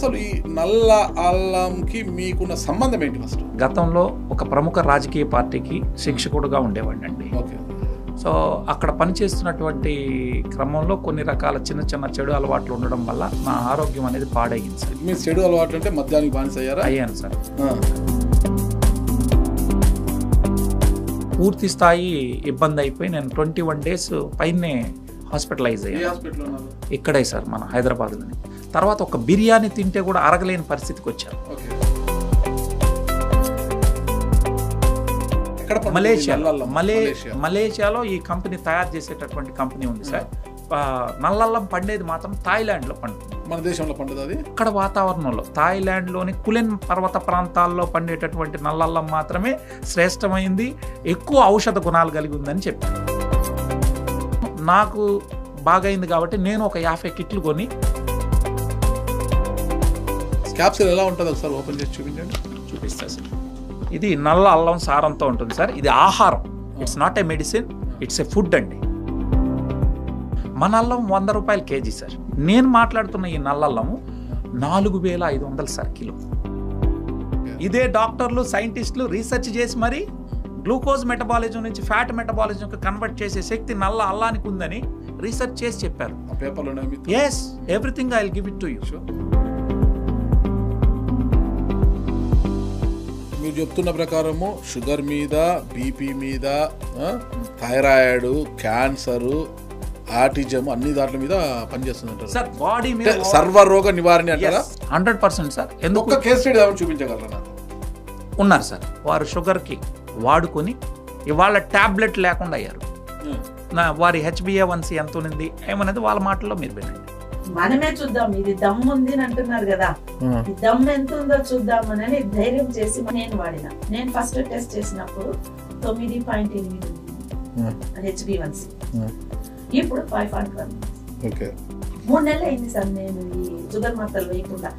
అసలు ఈ నల్ల అల్లంకి మీకున్న సంబంధం ఏంటి? ఫస్ట్ గతంలో ఒక ప్రముఖ రాజకీయ పార్టీకి శిక్షకుడుగా ఉండేవాడిని అండి. ఓకే. సో అక్కడ పనిచేస్తున్నటువంటి క్రమంలో కొన్ని రకాల చిన్న చిన్న చెడు అలవాట్లు ఉండడం వల్ల నా ఆరోగ్యం అనేది పాడయ్యింది సార్. మీ చెడు అలవాట్లు అంటే మద్యానికి బానిస అయ్యారా? అయ్యాను సార్. పూర్తి స్థాయి ఇబ్బంది అయిపోయి నేను 21 days పైనే హాస్పిటలైజ్ అయ్యాను. ఇక్కడే సార్ మన హైదరాబాద్లోని. తర్వాత ఒక బిర్యానీ తింటే కూడా అరగలేని పరిస్థితికి వచ్చాను. మలేషియాలో ఈ కంపెనీ తయారు చేసేటటువంటి కంపెనీ ఉంది సార్. నల్లల్లం పండేది మాత్రం థాయిలాండ్లో పండుతుంది. మన దేశంలో పండుతుంది అది. అక్కడ వాతావరణంలో థాయిలాండ్లోని కులెన్ పర్వత ప్రాంతాల్లో పండేటటువంటి నల్లల్లం మాత్రమే శ్రేష్టమైంది, ఎక్కువ ఔషధ గుణాలు కలిగి ఉందని చెప్పారు. నాకు బాగైంది కాబట్టి నేను ఒక 50 కిట్లు కొని. క్యాప్సూల్ ఎలా ఉంటుంది ఒకసారి ఓపెన్ చేసి చూపించండి. చూపిస్తా సార్. ఇది నల్ల అల్లం సారంతో ఉంటుంది సార్. ఇది ఆహారం, it's not a medicine, it's a food అండి. మన అల్లం 100 రూపాయలు కేజీ సార్. నేను మాట్లాడుతున్న ఈ నల్లల్లము 4500 సార్ కిలో. ఇదే డాక్టర్లు సైంటిస్టులు రీసెర్చ్ చేసి మరి గ్లూకోజ్ మెటబాలిజం నుంచి ఫ్యాట్ మెటబాలిజంకి కన్వర్ట్ చేసే శక్తి నల్ల అల్లానికి ఉందని రీసెర్చ్ చేసి చెప్పారు. Yes, everything I will give it to you. మీరు చెప్తున్న ప్రకారము షుగర్ మీద, బీపీ మీద, థైరాయిడ్, క్యాన్సర్, ఆటిజం అన్ని దాంట్ల మీద పనిచేస్తుంది సార్. బాడీ మీద సర్వరోగ నివారణ అంటారా? 100% సార్. ఎందుకు కేస్ స్టడీ ఏమైనా చూపించగలరా నాకు? ఉన్నారు సార్. వారు షుగర్కి వాడుకొని ఇవాళ టాబ్లెట్ లేకుండా అయ్యారు. వారి HbA1c ఎంత ఉంది ఏమనేది వాళ్ళ మాటల్లో మీరు వినండి. మనమే చూద్దాం, ఇది దమ్ము ఉంది అని అంటున్నారు కదా, ఈ దమ్ము ఎంత ఉందో చూద్దామని ధైర్యం చేసి నేను వాడిన. నేను ఫస్ట్ టెస్ట్ చేసినప్పుడు 9.8 HbA1c, ఇప్పుడు 5.1. 3 నెలలు అయింది సార్ నేను ఈ షుగర్ మాత్రలు వేయకుండా.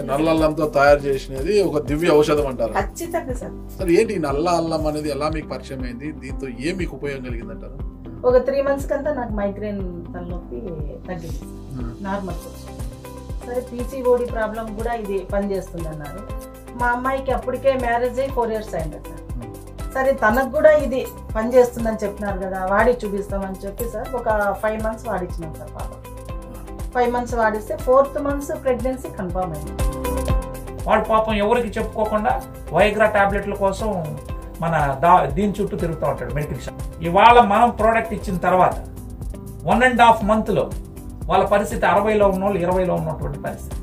నల్ల అల్లంతో తయారు చేసినది ఒక దివ్య ఔషధం అంటారు. ఖచ్చితంగా సార్. సార్ ఏంటి నల్ల అల్లం అనేది ఎలా మీకు పరిచయం అయింది? దీంతో ఏం మీకు ఉపయోగం కలిగింది అంటారు? ఒక 3 months కంతా నాకు మైగ్రేన్ తలనొప్పి తగ్గింది, నార్మల్. సరే, PCOD ప్రాబ్లం కూడా ఇది పనిచేస్తుంది అన్నారు. మా అమ్మాయికి అప్పటికే మ్యారేజ్ అయ్యి 4 years అయింది సార్. సరే, తనకు కూడా ఇది పనిచేస్తుందని చెప్పినారు కదా, వాడి చూపిస్తామని చెప్పి సార్ ఒక 5 months వాడించినాం సార్. పాప 5 months వాడిస్తే 4th month pregnancy confirm అయింది. వాడు పాపం ఎవరికి చెప్పుకోకుండా వైగ్రా టాబ్లెట్ల కోసం మన దీని చుట్టూ తిరుగుతూ ఉంటాడు మెడికల్ షాప్. ఇవాళ మనం ప్రోడక్ట్ ఇచ్చిన తర్వాత 1.5 monthలో వాళ్ళ పరిస్థితి 60లో ఉన్నోళ్ళు 20లో ఉన్నటువంటి పరిస్థితి.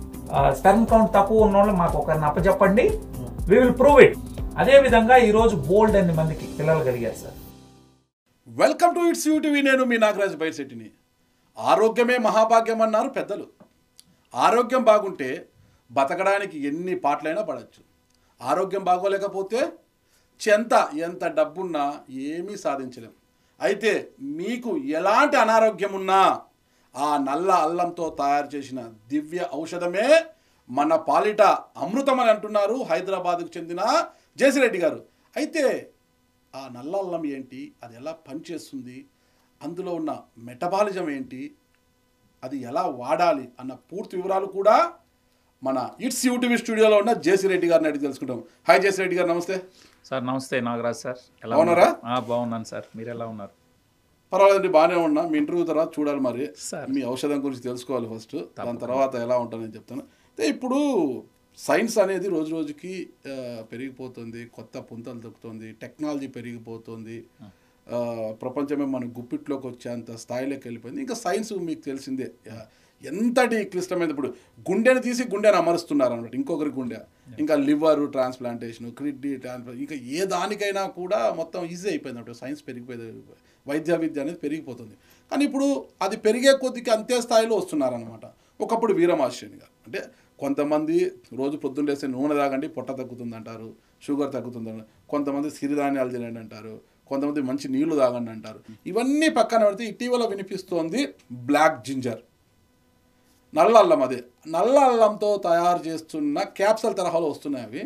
స్పెర్మ్ కౌంట్ తక్కువ ఉన్నోళ్ళు మాకు ఒకరిని అప్పచెప్పండి, వి విల్ ప్రూవ్ ఇట్. అదేవిధంగా ఈరోజు బోల్డ్ అన్ని మందికి పిల్లలు కలిగారు sir. Welcome to its UTV. నేను మీ నాగరాజ్ బైర్శెట్టిని. ఆరోగ్యమే మహాభాగ్యం అన్నారు పెద్దలు. ఆరోగ్యం బాగుంటే బతకడానికి ఎన్ని పాటలైనా పడవచ్చు. ఆరోగ్యం బాగోలేకపోతే ఎంత డబ్బున్నా ఏమీ సాధించలేం. అయితే మీకు ఎలాంటి అనారోగ్యం ఉన్నా ఆ నల్ల అల్లంతో తయారు చేసిన దివ్య ఔషధమే మన పాలిట అమృతం అని అంటున్నారు హైదరాబాద్కు చెందిన జేసిరెడ్డి గారు. అయితే ఆ నల్ల అల్లం ఏంటి, అది ఎలా పనిచేస్తుంది, అందులో ఉన్న మెటబాలిజం ఏంటి, అది ఎలా వాడాలి అన్న పూర్తి వివరాలు కూడా మన ఇట్స్ యూటీవీ స్టూడియోలో ఉన్న జేసిరెడ్డి గారిని అడిగి తెలుసుకుంటాం. హాయ్ జేసిరెడ్డి గారు, నమస్తే సార్. నమస్తే నాగరాజ్ సార్. ఎలా ఉన్నారా? బాగున్నాను సార్, మీరు ఎలా ఉన్నారు? పర్వాలేదండి, బాగానే ఉన్నా. మీ ఇంటర్వ్యూ తర్వాత చూడాలి, మరి మీ ఔషధం గురించి తెలుసుకోవాలి ఫస్ట్, దాని తర్వాత ఎలా ఉంటుందని చెప్తాను. అయితే ఇప్పుడు సైన్స్ అనేది రోజు రోజుకి పెరిగిపోతుంది, కొత్త పుంతలు తొక్కుతుంది, టెక్నాలజీ పెరిగిపోతుంది, ప్రపంచమే మన గుప్పిట్లోకి వచ్చేంత స్థాయిలోకి వెళ్ళిపోయింది. ఇంకా సైన్స్ మీకు తెలిసిందే ఎంతటి క్లిష్టమైనది. ఇప్పుడు గుండెని తీసి గుండెని అమరుస్తున్నారు అన్నమాట, ఇంకొకరి గుండె. ఇంకా లివర్ ట్రాన్స్ప్లాంటేషన్, కిడ్నీ ట్రాన్స్ప్లాంట్, ఇంకా ఏ దానికైనా కూడా మొత్తం ఈజీ అయిపోయింది అన్నమాట. సైన్స్ పెరిగిపోయింది, వైద్య విద్య అనేది పెరిగిపోతుంది. కానీ ఇప్పుడు అది పెరిగే కొద్దికి అంతే స్థాయిలో వస్తున్నారనమాట. ఒకప్పుడు వీరమాస్టర్ని గారు అంటే కొంతమంది రోజు పొద్దున్న లేస్తే నూనె తాగండి పొట్ట తగ్గుతుంది అంటారు, షుగర్ తగ్గుతుంది అంటారు. కొంతమంది సిరిధాన్యాలు తినండి అంటారు, కొంతమంది మంచి నీళ్లు తాగండి అంటారు. ఇవన్నీ పక్కన పెడితే ఇటీవల వినిపిస్తోంది బ్లాక్ జింజర్, నల్ల అల్లం. అదే నల్ల అల్లంతో తయారు చేస్తున్న క్యాప్సూల్ తరహాలో వస్తున్నాయి అవి.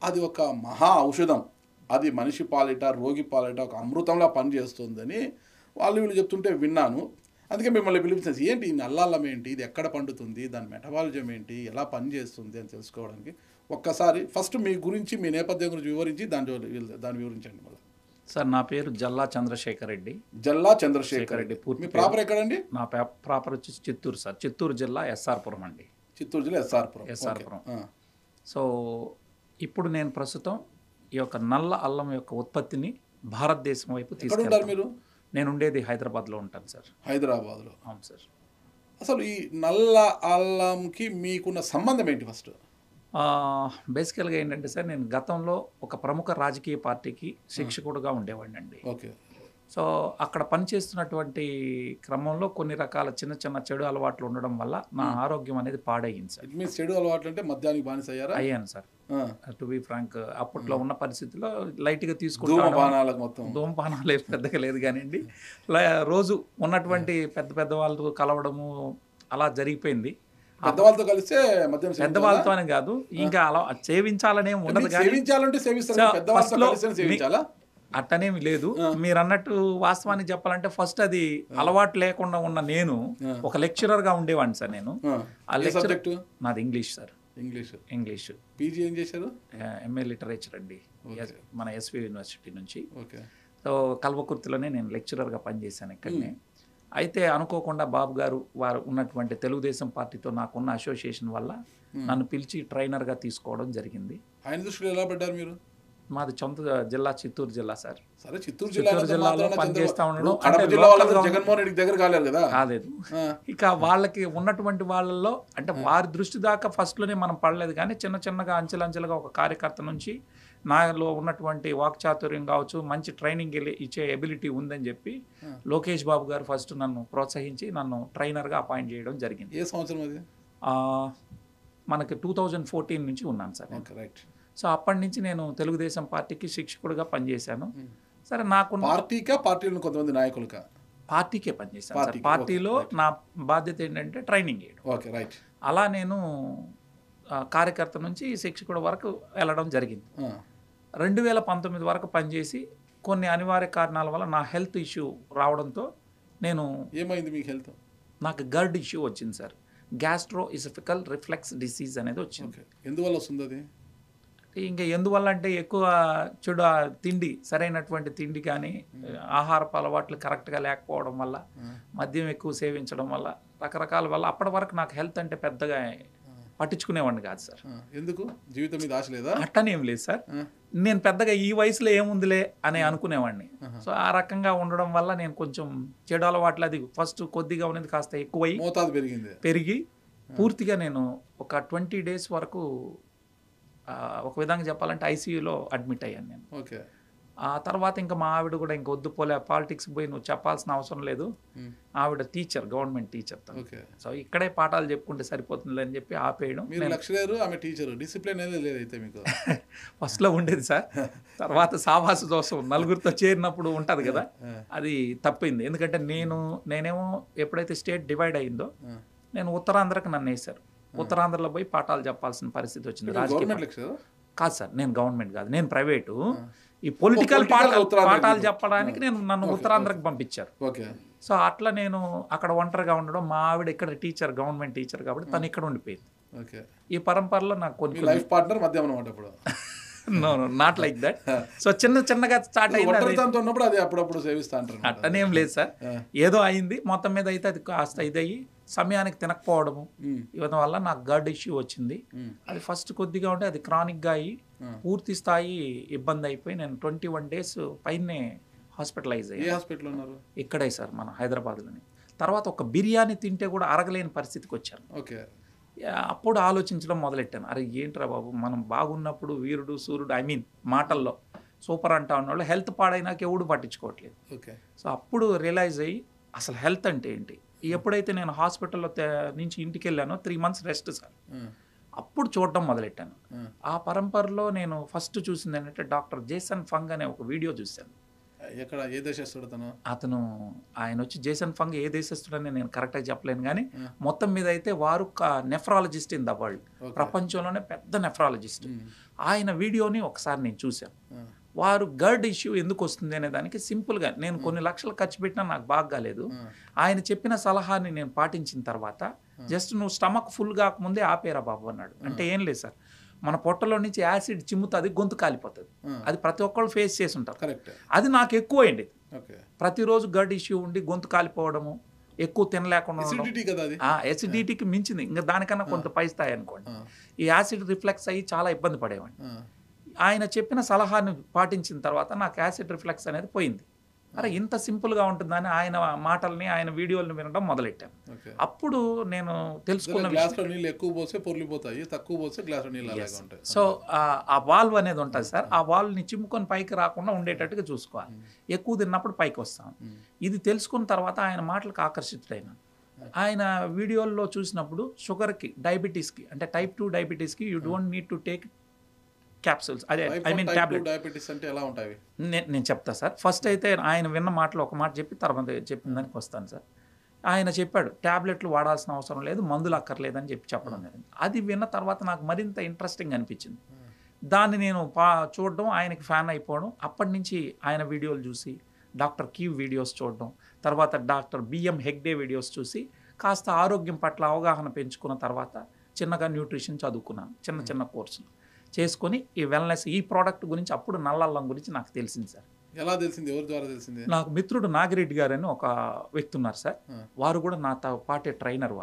అది ఒక మహా ఔషధం, అది మనిషి పాలిట రోగి పాలిట ఒక అమృతంలా పనిచేస్తుందని వాళ్ళు వీళ్ళు చెప్తుంటే విన్నాను. అందుకే మిమ్మల్ని పిలిపించేసి ఏంటి ఈ నల్ల అల్లం ఏంటి, ఇది ఎక్కడ పండుతుంది, దాని మెటబాలిజం ఏంటి, ఎలా పనిచేస్తుంది అని తెలుసుకోవడానికి ఒక్కసారి ఫస్ట్ మీ గురించి, మీ నేపథ్యం గురించి వివరించి దాన్ని వివరించండి మళ్ళీ. సార్ నా పేరు జల్లా చంద్రశేఖర్ రెడ్డి. జల్లా చంద్రశేఖర్ రెడ్డి. పూర్తి మీ ప్రాపర్ ఎక్కడండి? నా ప్రాపర్ వచ్చి చిత్తూరు సార్. చిత్తూరు జిల్లా ఎస్ఆర్పురం అండి. చిత్తూరు జిల్లా ఎస్ఆర్పురం. సో ఇప్పుడు నేను ప్రస్తుతం ఈ యొక్క నల్ల అల్లం యొక్క ఉత్పత్తిని భారతదేశం వైపు తీసుకెళ్తాను. మీరు? నేను ఉండేది హైదరాబాద్లో ఉంటాను సార్. హైదరాబాద్లో. అవును సార్. అసలు ఈ నల్ల అల్లంకి మీకున్న సంబంధం ఏంటి ఫస్ట్? బేసికల్గా ఏంటంటే సార్, నేను గతంలో ఒక ప్రముఖ రాజకీయ పార్టీకి శిక్షకుడుగా ఉండేవాడిని అండి. ఓకే. సో అక్కడ పనిచేస్తున్నటువంటి క్రమంలో కొన్ని రకాల చిన్న చిన్న చెడు అలవాట్లు ఉండడం వల్ల నా ఆరోగ్యం అనేది పాడయ్యింది సార్. మీ చెడు అలవాట్లు అంటే మద్యానికి బానిస అయ్యారా? అయ్యాను సార్. టు బి ఫ్రాంక్, అప్పట్లో ఉన్న పరిస్థితిలో లైట్గా తీసుకుంటాను. ధూమపానాలు పెద్దగా లేదు కానివ్వండి, రోజు ఉన్నటువంటి పెద్ద వాళ్ళతో కలవడము అలా జరిగిపోయింది. పెద్దవాళ్ళతో కలిస్తే పెద్దవాళ్ళతో అని కాదు, ఇంకా అలా సేవించాలనే ఉండదు. అట్టనేమి లేదు. మీరు అన్నట్టు వాస్తవానికి చెప్పాలంటే ఫస్ట్ అది అలవాటు లేకుండా ఉన్న నేను ఒక లెక్చరర్ గా ఉండేవాడిని సార్. నేను ఆ లెక్చర్ నాది ఇంగ్లీష్ సార్. ఇంగ్లీష్. పీజీ ఏం చేశారు? ఎంఏ లిటరేచర్ అండి, మన ఎస్వి యూనివర్సిటీ నుంచి. సో కల్వకుర్తిలోనే నేను లెక్చరర్గా పనిచేశాను ఇక్కడనే. అయితే అనుకోకుండా బాబు గారు వారు ఉన్నటువంటి తెలుగుదేశం పార్టీతో నాకున్న అసోసియేషన్ వల్ల నన్ను పిలిచి ట్రైనర్గా తీసుకోవడం జరిగింది. ఆయన దృష్టిలో ఎలా పడ్డారు మీరు? మాది సొంత జిల్లా చిత్తూరు జిల్లా సార్. సరే, చిత్తూరు జిల్లాలో పనిచేస్తా ఉండడం జగన్మోహన్ రెడ్డి దగ్గర కాలేదు. ఇక వాళ్ళకి ఉన్నటువంటి వాళ్ళల్లో అంటే వారి దృష్టి దాకా ఫస్ట్లోనే మనం పడలేదు, కానీ చిన్నగా అంచెలంచెలుగా ఒక కార్యకర్త నుంచి నాలో ఉన్నటువంటి వాక్చాతుర్యం కావచ్చు, మంచి ట్రైనింగ్ ఇచ్చే ఎబిలిటీ ఉందని చెప్పి లోకేష్ బాబు గారు ఫస్ట్ నన్ను ప్రోత్సహించి నన్ను ట్రైనర్గా అపాయింట్ చేయడం జరిగింది. ఏ సంవత్సరం అది? మనకి 2014 నుంచి ఉన్నాను సార్. రైట్. సో అప్పటి నుంచి నేను తెలుగుదేశం పార్టీకి శిక్షకుడిగా పనిచేశాను. సరే, నాకు పార్టీలో కొంతమంది నాయకులుగా పార్టీకే పనిచేశాను సార్. పార్టీలో నా బాధ్యత ఏంటంటే ట్రైనింగ్ చేయడం. Okay, right. అలా నేను కార్యకర్త నుంచి శిక్షకుడి వరకు వెళ్ళడం జరిగింది. 2019 వరకు పనిచేసి కొన్ని అనివార్య కారణాల వల్ల నా హెల్త్ ఇష్యూ రావడంతో నేను ఏమైంది మీకు హెల్త్? నాకు గర్డ్ ఇష్యూ వచ్చింది సార్. గ్యాస్ట్రో ఇసోఫికల్ రిఫ్లెక్స్ డిసీజ్ అనేది వచ్చింది. ఎందువల్ల వస్తుంది అది? ఇంకా ఎందువల్ల అంటే ఎక్కువ చెడు తిండి, సరైనటువంటి తిండి కానీ ఆహారపు అలవాట్లు కరెక్ట్గా లేకపోవడం వల్ల, మద్యం ఎక్కువ సేవించడం వల్ల, రకరకాల వల్ల అప్పటి వరకు నాకు హెల్త్ అంటే పెద్దగా పట్టించుకునేవాడిని కాదు సార్. ఎందుకు? జీవితం మీద ఆశ లేదా? అట్టనేం లేదు సార్. నేను పెద్దగా ఈ వయసులో ఏముందిలే అని అనుకునేవాడిని. సో ఆ రకంగా ఉండడం వల్ల నేను కొంచెం చెడు అలవాట్లు అది ఫస్ట్ కొద్దిగా ఉన్నది కాస్త ఎక్కువై పెరిగి పూర్తిగా నేను ఒక 20 days వరకు ఒక విధంగా చెప్పాలంటే ఐసీయూలో అడ్మిట్ అయ్యాను నేను. ఓకే. ఆ తర్వాత ఇంకా మా ఆవిడ కూడా ఇంక వద్దు పోలే, పాలిటిక్స్ పోయి నువ్వు చెప్పాల్సిన అవసరం లేదు. ఆవిడ టీచర్, గవర్నమెంట్ టీచర్. సో ఇక్కడే పాఠాలు చెప్పుకుంటే సరిపోతుంది అని చెప్పి ఆపేయడం. ఫస్ట్ లో ఉండేది సార్. తర్వాత సావాస దోషం నలుగురితో చేరినప్పుడు ఉంటది కదా, అది తప్పింది. ఎందుకంటే నేనేమో ఎప్పుడైతే స్టేట్ డివైడ్ అయిందో నేను ఉత్తరాంధ్రకు నన్ను వేశారు. ఉత్తరాంధ్రలో పోయి పాఠాలు చెప్పాల్సిన పరిస్థితి వచ్చింది. రాజకీయ కాదు సార్, నేను గవర్నమెంట్ కాదు, నేను ప్రైవేటు. ఈ పొలిటికల్ పాఠాలు చెప్పడానికి నన్ను ఉత్తరాంధ్రకు పంపించారు. సో అట్లా నేను అక్కడ ఒంటరిగా ఉండడం, మా ఆవిడ ఇక్కడ టీచర్, గవర్నమెంట్ టీచర్ కాబట్టి తను ఇక్కడ ఉండిపోయింది. ఈ పరంపరలో నాకు కొన్ని లైఫ్ పార్ట్నర్ మధ్య అన్నమాట. ఇప్పుడు no not like that. So చిన్నగా స్టార్ట్ అయింది. అప్పుడప్పుడు సేవిస్తా అంటారు. అట్టనేం లేదు సార్, ఏదో అయింది మొత్తం మీద. అయితే అది కాస్త ఇదయ్యి సమయానికి తినకపోవడము ఇవ్వడం వల్ల నాకు గర్డ్ ఇష్యూ వచ్చింది. అది ఫస్ట్ కొద్దిగా ఉంటే అది క్రానిక్గా అయ్యి పూర్తి స్థాయి ఇబ్బంది అయిపోయి నేను 21 days పైనే హాస్పిటలైజ్ అయ్యాను. ఇక్కడే సార్ మన హైదరాబాద్లోనే. తర్వాత ఒక బిర్యానీ తింటే కూడా అరగలేని పరిస్థితికి వచ్చాను. అప్పుడు ఆలోచించడం మొదలెట్టాను, అరే ఏంట్రా బాబు, మనం బాగున్నప్పుడు వీరుడు సూర్యుడు, ఐ మీన్ మాటల్లో సూపర్ అంటా ఉన్నవాళ్ళు హెల్త్ పాడైనాక ఎవడు పట్టించుకోవట్లేదు. సో అప్పుడు రియలైజ్ అయ్యి అసలు హెల్త్ అంటే ఏంటి. ఎప్పుడైతే నేను హాస్పిటల్లో నుంచి ఇంటికి వెళ్ళానో 3 months రెస్ట్ సార్, అప్పుడు చూడడం మొదలెట్టాను. ఆ పరంపరలో నేను ఫస్ట్ చూసింది ఏంటంటే డాక్టర్ జేసన్ ఫంగ్ అనే ఒక వీడియో చూశాను. అతను ఆయన వచ్చి జేసన్ ఫంగ్ ఏ దేశస్తుడని నేను కరెక్ట్గా చెప్పలేను, కానీ మొత్తం మీద అయితే వారు నెఫ్రాలజిస్ట్ ఇన్ ద వరల్డ్, ప్రపంచంలోనే పెద్ద నెఫ్రాలజిస్ట్. ఆయన వీడియోని ఒకసారి నేను చూశాను. వారు గర్డ్ ఇష్యూ ఎందుకు వస్తుంది అనే దానికి సింపుల్గా నేను కొన్ని లక్షలు ఖర్చు పెట్టినా నాకు బాగా కాలేదు, ఆయన చెప్పిన సలహాని నేను పాటించిన తర్వాత జస్ట్ నువ్వు స్టమక్ ఫుల్ కాకముందే ఆపేరా బాబు అన్నాడు. అంటే ఏం లేదు సార్, మన పొట్టలో నుంచి యాసిడ్ చిమ్ముతుంది, గొంతు కాలిపోతుంది, అది ప్రతి ఒక్కళ్ళు ఫేస్ చేసి ఉంటారు. అది నాకు ఎక్కువైంది. ప్రతిరోజు గర్డ్ ఇష్యూ ఉండి గొంతు కాలిపోవడము, ఎక్కువ తినలేకుండా, ఎసిడిటీకి మించింది ఇంకా దానికన్నా కొంత పై స్థాయి అనుకోండి. ఈ యాసిడ్ రిఫ్లెక్స్ అయ్యి చాలా ఇబ్బంది పడేవాడిని. ఆయన చెప్పిన సలహాను పాటించిన తర్వాత నాకు యాసిడ్ రిఫ్లెక్స్ అనేది పోయింది. అరే ఇంత సింపుల్గా ఉంటుందని ఆయన మాటల్ని ఆయన వీడియోలను వినడం మొదలెట్టాను. అప్పుడు నేను తెలుసుకున్న సో ఆ వాల్వ్ అనేది ఉంటుంది సార్, ఆ వాల్వ్ని చిమ్ముకొని పైకి రాకుండా ఉండేటట్టుగా చూసుకోవాలి. ఎక్కువ తిన్నప్పుడు పైకి వస్తాం. ఇది తెలుసుకున్న తర్వాత ఆయన మాటలకు ఆకర్షితుడైన ఆయన వీడియోల్లో చూసినప్పుడు షుగర్కి, డయాబెటీస్కి, అంటే టైప్ 2 డయాబెటీస్కి you don't need to take capsules, అదే ఐ మీన్ టాబ్లెట్. డయాబెటీస్ అంటే ఎలా ఉంటాయి నేను చెప్తా సార్. ఫస్ట్ అయితే ఆయన విన్న మాటలు ఒక మాట చెప్పి తర్వాత చెప్పిన దానికి వస్తాను సార్. ఆయన చెప్పాడు ట్యాబ్లెట్లు వాడాల్సిన అవసరం లేదు, మందులు అక్కర్లేదని చెప్పడం జరిగింది. అది విన్న తర్వాత నాకు మరింత ఇంట్రెస్టింగ్ అనిపించింది. దాన్ని నేను చూడడం, ఆయనకి ఫ్యాన్ అయిపోవడం. అప్పటి నుంచి ఆయన వీడియోలు చూసి, డాక్టర్ కీవ్ వీడియోస్ చూడడం, తర్వాత డాక్టర్ బిఎం హెగ్డే వీడియోస్ చూసి కాస్త ఆరోగ్యం పట్ల అవగాహన పెంచుకున్న తర్వాత చిన్నగా న్యూట్రిషన్ చదువుకున్నాను, చిన్న కోర్సులు చేసుకొని ఈ వెల్నెస్ ఈ ప్రోడక్ట్ గురించి అప్పుడు నల్లల్లం గురించి నాకు తెలిసింది సార్. ఎలా తెలిసింది, ఎవరి ద్వారా తెలిసింది? నాకు మిత్రుడు నాగిరెడ్డి గారు అని ఒక వ్యక్తి ఉన్నారు సార్, వారు కూడా నాతో పాటే ట్రైనర్.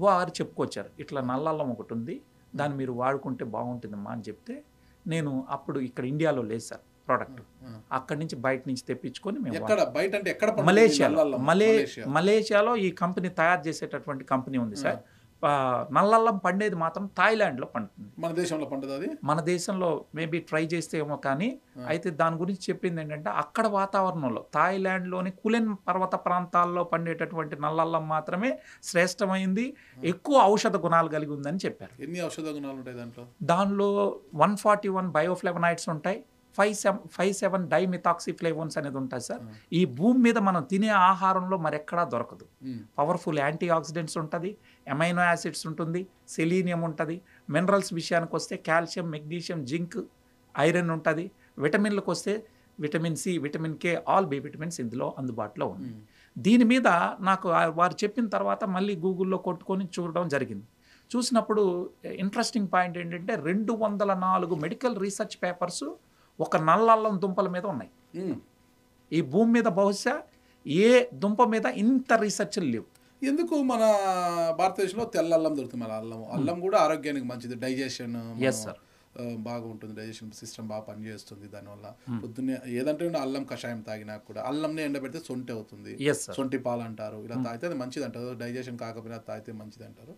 వారు చెప్పుకొచ్చారు ఇట్లా నల్లల్లం ఒకటి ఉంది, దాన్ని మీరు వాడుకుంటే బాగుంటుందమ్మా అని చెప్తే, నేను అప్పుడు ఇక్కడ ఇండియాలో లేదు సార్ ప్రోడక్ట్, అక్కడి నుంచి బయట నుంచి తెప్పించుకొని మేము మలేషియాలో ఈ కంపెనీ తయారు చేసేటటువంటి కంపెనీ ఉంది సార్. నల్లల్లం పండేది మాత్రం థాయిలాండ్లో పండుతుంది. మన దేశంలో పండుతుంది అది? మన దేశంలో మేబీ ట్రై చేస్తే ఏమో కానీ, అయితే దాని గురించి చెప్పింది ఏంటంటే అక్కడ వాతావరణంలో థాయిలాండ్లోని కులెన్ పర్వత ప్రాంతాల్లో పండేటటువంటి నల్లల్లం మాత్రమే శ్రేష్టమైంది, ఎక్కువ ఔషధ గుణాలు కలిగి ఉందని చెప్పారు. ఎన్ని ఔషధ గుణాలు ఉంటాయి దాంట్లో? దానిలో 141 బయోఫ్లేవనాయిడ్స్ ఉంటాయి, 57 డైమిథాక్సిఫ్లేవోన్స్ అనేది ఉంటుంది సార్. ఈ భూమి మీద మనం తినే ఆహారంలో మరెక్కడా దొరకదు. పవర్ఫుల్ యాంటీ ఆక్సిడెంట్స్ ఉంటుంది, అమైనో యాసిడ్స్ ఉంటుంది, సెలీనియం ఉంటుంది. మినరల్స్ విషయానికి వస్తే కాల్షియం, మెగ్నీషియం, జింక్, ఐరన్ ఉంటుంది. విటమిన్లకు వస్తే vitamin C, vitamin K, all B vitamins ఇందులో అందుబాటులో ఉంది. దీని మీద నాకు వారు చెప్పిన తర్వాత మళ్ళీ గూగుల్లో కొట్టుకొని చూడడం జరిగింది. చూసినప్పుడు ఇంట్రెస్టింగ్ పాయింట్ ఏంటంటే 204 మెడికల్ రీసెర్చ్ పేపర్స్ ఒక నల్లల్లం దుంపల మీద ఉన్నాయి. ఈ భూమి మీద బహుశా ఏ దుంప మీద ఇంత రీసెర్చ్లు లేవు. ఎందుకు మన భారతదేశంలో తెల్ల అల్లం దొరుకుతుంది? మన అల్లం కూడా ఆరోగ్యానికి మంచిది, డైజెషన్ బాగా ఉంటుంది, డైజెషన్ సిస్టమ్ బాగా పనిచేస్తుంది. దానివల్ల పొద్దున్నే ఏదంటే అల్లం కషాయం తాగినా కూడా, అల్లంని ఎండబెడితే సొంటి అవుతుంది, సొంటి పాలు అంటారు, ఇలా తాగితే అది మంచిది అంటారు. డైజెషన్ కాకపోయినా తాగితే మంచిది అంటారు.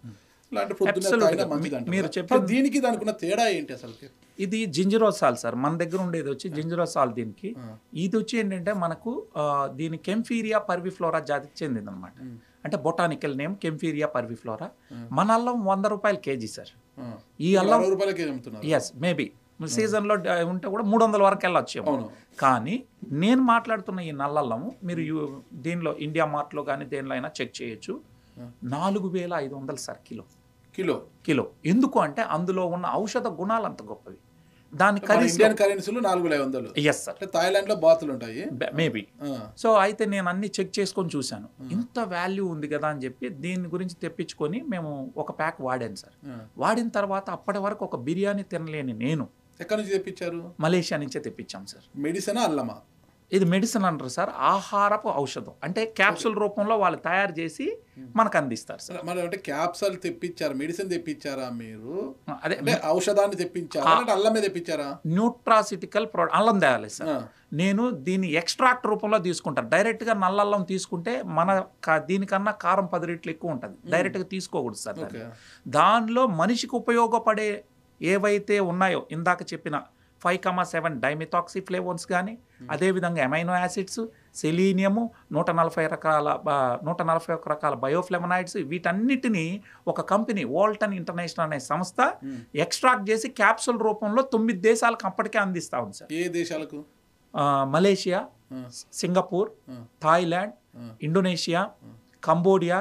మీరు చెప్పిన దీనికి దానికి ఉన్న తేడా ఏంటి అసలు? ఇది జింజరోసాల్ సార్, మన దగ్గర ఉండేది వచ్చి జింజరోసాల్. దీనికి ఇది వచ్చి ఏంటంటే మనకు దీని కెంఫీరియా పర్విఫ్లోరా జాతికి చెందింది అనమాట. అంటే బొటానికల్ నేమ్ కెంఫీరియా పర్విఫ్లోరా. మన అల్లం 100 రూపాయలు కేజీ సార్. ఈ అల్లం ఎస్ మేబీ సీజన్లో ఉంటే కూడా 300 వరకు వెళ్ళొచ్చు. కానీ నేను మాట్లాడుతున్న ఈ నల్లల్లము మీరు దీనిలో ఇండియా మార్ట్లో కానీ దేనిలో అయినా చెక్ చేయొచ్చు. 4500 సార్ కిలో. ఎందుకు అంటే అందులో ఉన్న ఔషధ గుణాలు అంత గొప్పవి. దాని కరెన్సీలు 4500. Yes sir. థాయిలాండ్ లో బాతులు ఉంటాయి మేబీ. సో అయితే నేను అన్ని చెక్ చేసుకొని చూశాను, ఇంత వాల్యూ ఉంది కదా అని చెప్పి దీని గురించి తెప్పించుకొని మేము ఒక ప్యాక్ వాడాను సార్. వాడిన తర్వాత అప్పటి వరకు ఒక బిర్యానీ తినలేని నేను, ఎక్కడి నుంచి తెప్పించారు? మలేషియా నుంచే తెప్పించాం సార్. మెడిసిన్ అల్లమా? ఇది మెడిసిన్ అంటారు సార్, ఆహారపు ఔషధం. అంటే క్యాప్సూల్ రూపంలో వాళ్ళు తయారు చేసి మనకు అందిస్తారు సార్. మరి అంటే క్యాప్సూల్ తెప్పించారు, మెడిసిన్ తెప్పించారా మీరు? అదే ఔషధాన్ని తెప్పించారా, అల్లమే తెప్పించారా? న్యూట్రాసిటికల్ ప్రోడక్ట్ అల్లం తేయాలి సార్. నేను దీన్ని ఎక్స్ట్రాక్ట్ రూపంలో తీసుకుంటాను. డైరెక్ట్గా నల్లల్లం తీసుకుంటే మన దీనికన్నా కారం 10 రెట్లు ఎక్కువ ఉంటుంది. డైరెక్ట్గా తీసుకోకూడదు సార్. దానిలో మనిషికి ఉపయోగపడే ఏవైతే ఉన్నాయో ఇందాక చెప్పిన 5,7 డైమిథాక్సిఫ్లేవోన్స్ కానీ, అదేవిధంగా అమైనో యాసిడ్స్, సెలీనియము, 141 రకాల బయోఫ్లేవనాయిడ్స్, వీటన్నిటినీ ఒక కంపెనీ వోల్టన్ ఇంటర్నేషనల్ అనే సంస్థ ఎక్స్ట్రాక్ట్ చేసి క్యాప్సూల్ రూపంలో 9 దేశాలకు అప్పటికే అందిస్తూ ఉంది సార్. ఏ దేశాలకు? Malaysia, Singapore, Thailand, Indonesia, Cambodia,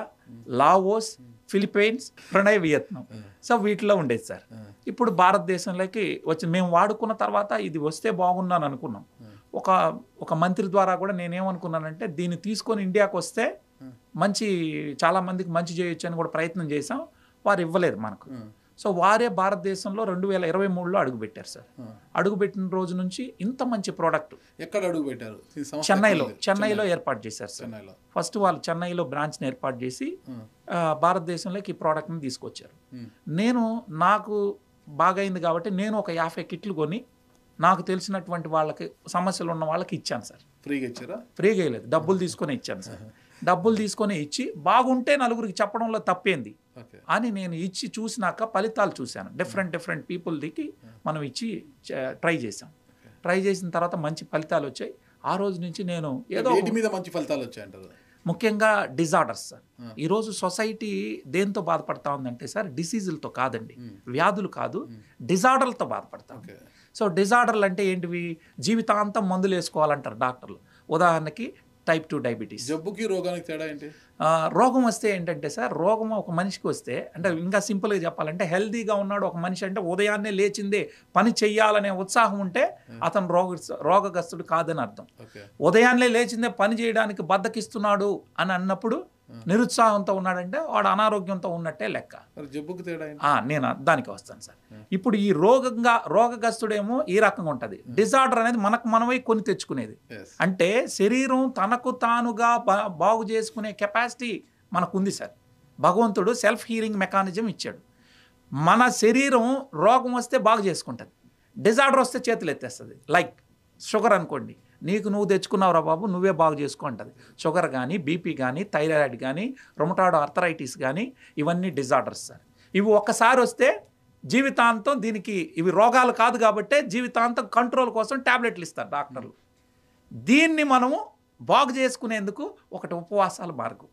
Laos, Philippines, Pranay, Vietnam. So వీటిలో ఉండేది సార్. ఇప్పుడు భారతదేశంలోకి వచ్చి మేము వాడుకున్న తర్వాత ఇది వస్తే బాగున్నాను అనుకున్నాం. ఒక మంత్రి ద్వారా కూడా నేనేమనుకున్నానంటే దీన్ని తీసుకొని ఇండియాకి వస్తే చాలా మందికి మంచి చేయొచ్చు అని కూడా ప్రయత్నం చేసాం. వారు ఇవ్వలేదు మనకు. సో వారే భారతదేశంలో 2023లో అడుగుపెట్టారు సార్. అడుగుపెట్టిన రోజు నుంచి ఇంత మంచి ప్రోడక్ట్ ఎక్కడ అడుగుపెట్టారు? చెన్నైలో ఏర్పాటు చేశారు సార్. ఫస్ట్ వాళ్ళు చెన్నైలో బ్రాంచ్ని ఏర్పాటు చేసి భారతదేశంలోకి ఈ ప్రోడక్ట్ని తీసుకొచ్చారు. నాకు బాగైంది కాబట్టి నేను ఒక 50 కిట్లు కొని నాకు తెలిసినటువంటి వాళ్ళకి సమస్యలు ఉన్న వాళ్ళకి ఇచ్చాను సార్. ఫ్రీగా ఇచ్చారా? ఫ్రీగా ఇవ్వలేదు, డబ్బులు తీసుకొని ఇచ్చాను సార్. డబ్బులు తీసుకొని ఇచ్చి బాగుంటే నలుగురికి చెప్పడంలో తప్పేంది అని నేను ఇచ్చి చూసినాక ఫలితాలు చూశాను. డిఫరెంట్ పీపుల్కి మనం ఇచ్చి ట్రై చేసాం. ట్రై చేసిన తర్వాత మంచి ఫలితాలు వచ్చాయి. ఆ రోజు నుంచి నేను ఏదో మీద మంచి ఫలితాలు వచ్చాయంటారు. ముఖ్యంగా డిజార్డర్స్ సార్. ఈరోజు సొసైటీ దేంతో బాధపడతా ఉందంటే సార్ డిసీజులతో కాదండి, వ్యాధులు కాదు, డిజార్డర్లతో బాధపడతాం. సో డిజార్డర్లు అంటే ఏంటివి? జీవితాంతం మందులు వేసుకోవాలంటారు డాక్టర్లు. ఉదాహరణకి టైప్ 2 డయాబెటీస్. జబ్బుకి రోగానికి తేడా ఏంటి? రోగం వస్తే ఏంటంటే సార్, రోగం ఒక మనిషికి వస్తే అంటే ఇంకా సింపుల్గా చెప్పాలంటే హెల్తీగా ఉన్నాడు ఒక మనిషి అంటే ఉదయాన్నే లేచిందే పని చెయ్యాలనే ఉత్సాహం ఉంటే అతను రోగగ్రస్తుడు కాదని అర్థం. ఉదయాన్నే లేచిందే పని చేయడానికి బద్దకిస్తున్నాడు అని అన్నప్పుడు నిరుత్సాహంతో ఉన్నాడంటే వాడు అనారోగ్యంతో ఉన్నట్టే లెక్క. జబ్బుకి తేడా? నేను దానికి వస్తాను సార్. ఇప్పుడు ఈ రోగగ్రస్తుడేమో ఈ రకంగా ఉంటుంది. డిజార్డర్ అనేది మనమై కొని తెచ్చుకునేది. అంటే శరీరం తనకు తానుగా బాగు చేసుకునే కెపాసిటీ మనకు ఉంది సార్. భగవంతుడు సెల్ఫ్ హీలింగ్ మెకానిజం ఇచ్చాడు. మన శరీరం రోగం వస్తే బాగు చేసుకుంటుంది, డిజార్డర్ వస్తే చేతులు ఎత్తేస్తుంది. లైక్ షుగర్ అనుకోండి, నువ్వు తెచ్చుకున్నావురా బాబు, నువ్వే బాగు చేసుకో అంటది. షుగర్ కానీ, బీపీ కానీ, థైరాయిడ్ కానీ, రొమటాయిడ్ ఆర్థరైటిస్ కానీ, ఇవన్నీ డిజార్డర్స్ సార్. ఇవి ఒక్కసారి వస్తే జీవితాంతం దీనికి ఇవి రోగాలు కాదు కాబట్టి జీవితాంతం కంట్రోల్ కోసం ట్యాబ్లెట్లు ఇస్తారు డాక్టర్లు. దీన్ని మనము బాగు చేసుకునేందుకు ఒకటి ఉపవాసాల మార్గం.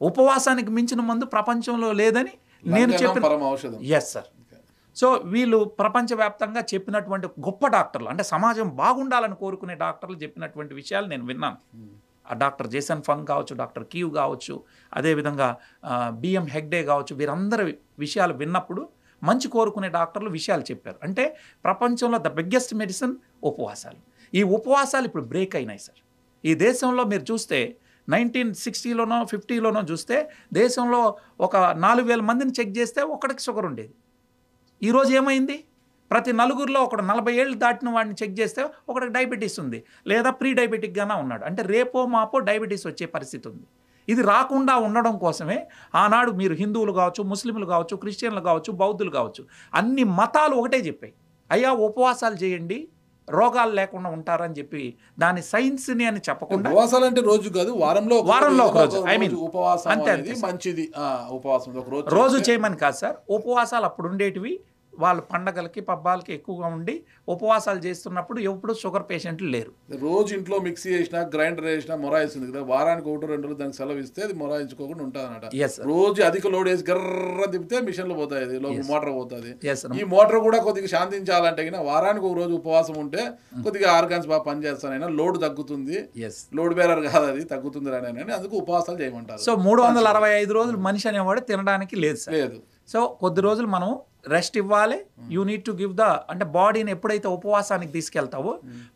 ఉపవాసానికి మించిన మందు ప్రపంచంలో లేదని నేను చెప్పిన. Yes sir. సో వీళ్ళు ప్రపంచవ్యాప్తంగా చెప్పినటువంటి గొప్ప డాక్టర్లు, అంటే సమాజం బాగుండాలని కోరుకునే డాక్టర్లు చెప్పినటువంటి విషయాలు నేను విన్నాను. ఆ డాక్టర్ జేసన్ ఫంగ్ కావచ్చు, డాక్టర్ కీవ్ కావచ్చు, అదేవిధంగా బిఎం హెగ్డే కావచ్చు, వీరందరి విషయాలు విన్నప్పుడు మంచి కోరుకునే డాక్టర్లు విషయాలు చెప్పారు. అంటే ప్రపంచంలో ద బిగ్గెస్ట్ మెడిసిన్ ఉపవాసాలు. ఈ ఉపవాసాలు ఇప్పుడు బ్రేక్ అయినాయి సార్. ఈ దేశంలో మీరు చూస్తే 1960లోనో 50లోనో చూస్తే దేశంలో ఒక 4000 మందిని చెక్ చేస్తే ఒకటికి షుగర్ ఉండేది. ఈరోజు ఏమైంది? ప్రతి నలుగురిలో ఒకడు 40 ఏళ్ళు దాటిన వాడిని చెక్ చేస్తే ఒకటికి డయాబెటీస్ ఉంది, లేదా ప్రీ డయాబెటిక్గానే ఉన్నాడు. అంటే రేపో మాపో డయాబెటీస్ వచ్చే పరిస్థితి ఉంది. ఇది రాకుండా ఉండడం కోసమే ఆనాడు మీరు హిందువులు కావచ్చు, ముస్లింలు కావచ్చు, క్రిస్టియన్లు కావచ్చు, బౌద్ధులు కావచ్చు, అన్ని మతాలు ఒకటే చెప్పాయి, అయ్యా ఉపవాసాలు చేయండి రోగాలు లేకుండా ఉంటారని చెప్పి. దాని సైన్స్ని అని చెప్పకుండా, ఉపవాసాలు అంటే రోజు కాదు, వారంలో ఒక రోజు, ఐ మీన్ ఉపవాసం అంతే మంచిది. ఉపవాసం రోజు చేయమని కాదు సార్. ఉపవాసాలు అప్పుడు ఉండేటివి వాళ్ళు పండగలకి పబ్బాలకి ఎక్కువగా ఉండి ఉపవాసాలు చేస్తున్నప్పుడు ఎప్పుడు షుగర్ పేషెంట్లు లేరు. రోజు ఇంట్లో మిక్సీ చేసినా, గ్రైండర్ చేసినా మొరాయిస్తుంది కదా, వారానికి 1-2 రోజులు దానికి సెలవు ఇస్తే అది మొరాయించుకోకుండా ఉంటుంది అన్నమాట. రోజు అధిక లోడ్ వేసి గర్ర తిప్పితే మిషన్లో పోతాయి, లోపల మోటార్ పోతుంది. ఈ మోటార్ కూడా కొద్దిగా శాంతించాలంటే వారానికి ఒక రోజు ఉపవాసం ఉంటే కొద్దిగా ఆర్గాన్స్ బాగా పనిచేస్తానైనా లోడ్ తగ్గుతుంది. లోడ్ బేరర్ కాదు, అది తగ్గుతుంది అని అందుకు ఉపవాసాలు చేయమంటారు. సో 365 రోజులు మనిషి అనేవాడు తినడానికి లేదు. సో కొద్ది రోజులు మనం రెస్ట్ ఇవ్వాలి. యూ నీడ్ టు గివ్ అంటే బాడీని ఎప్పుడైతే ఉపవాసానికి తీసుకెళ్తావో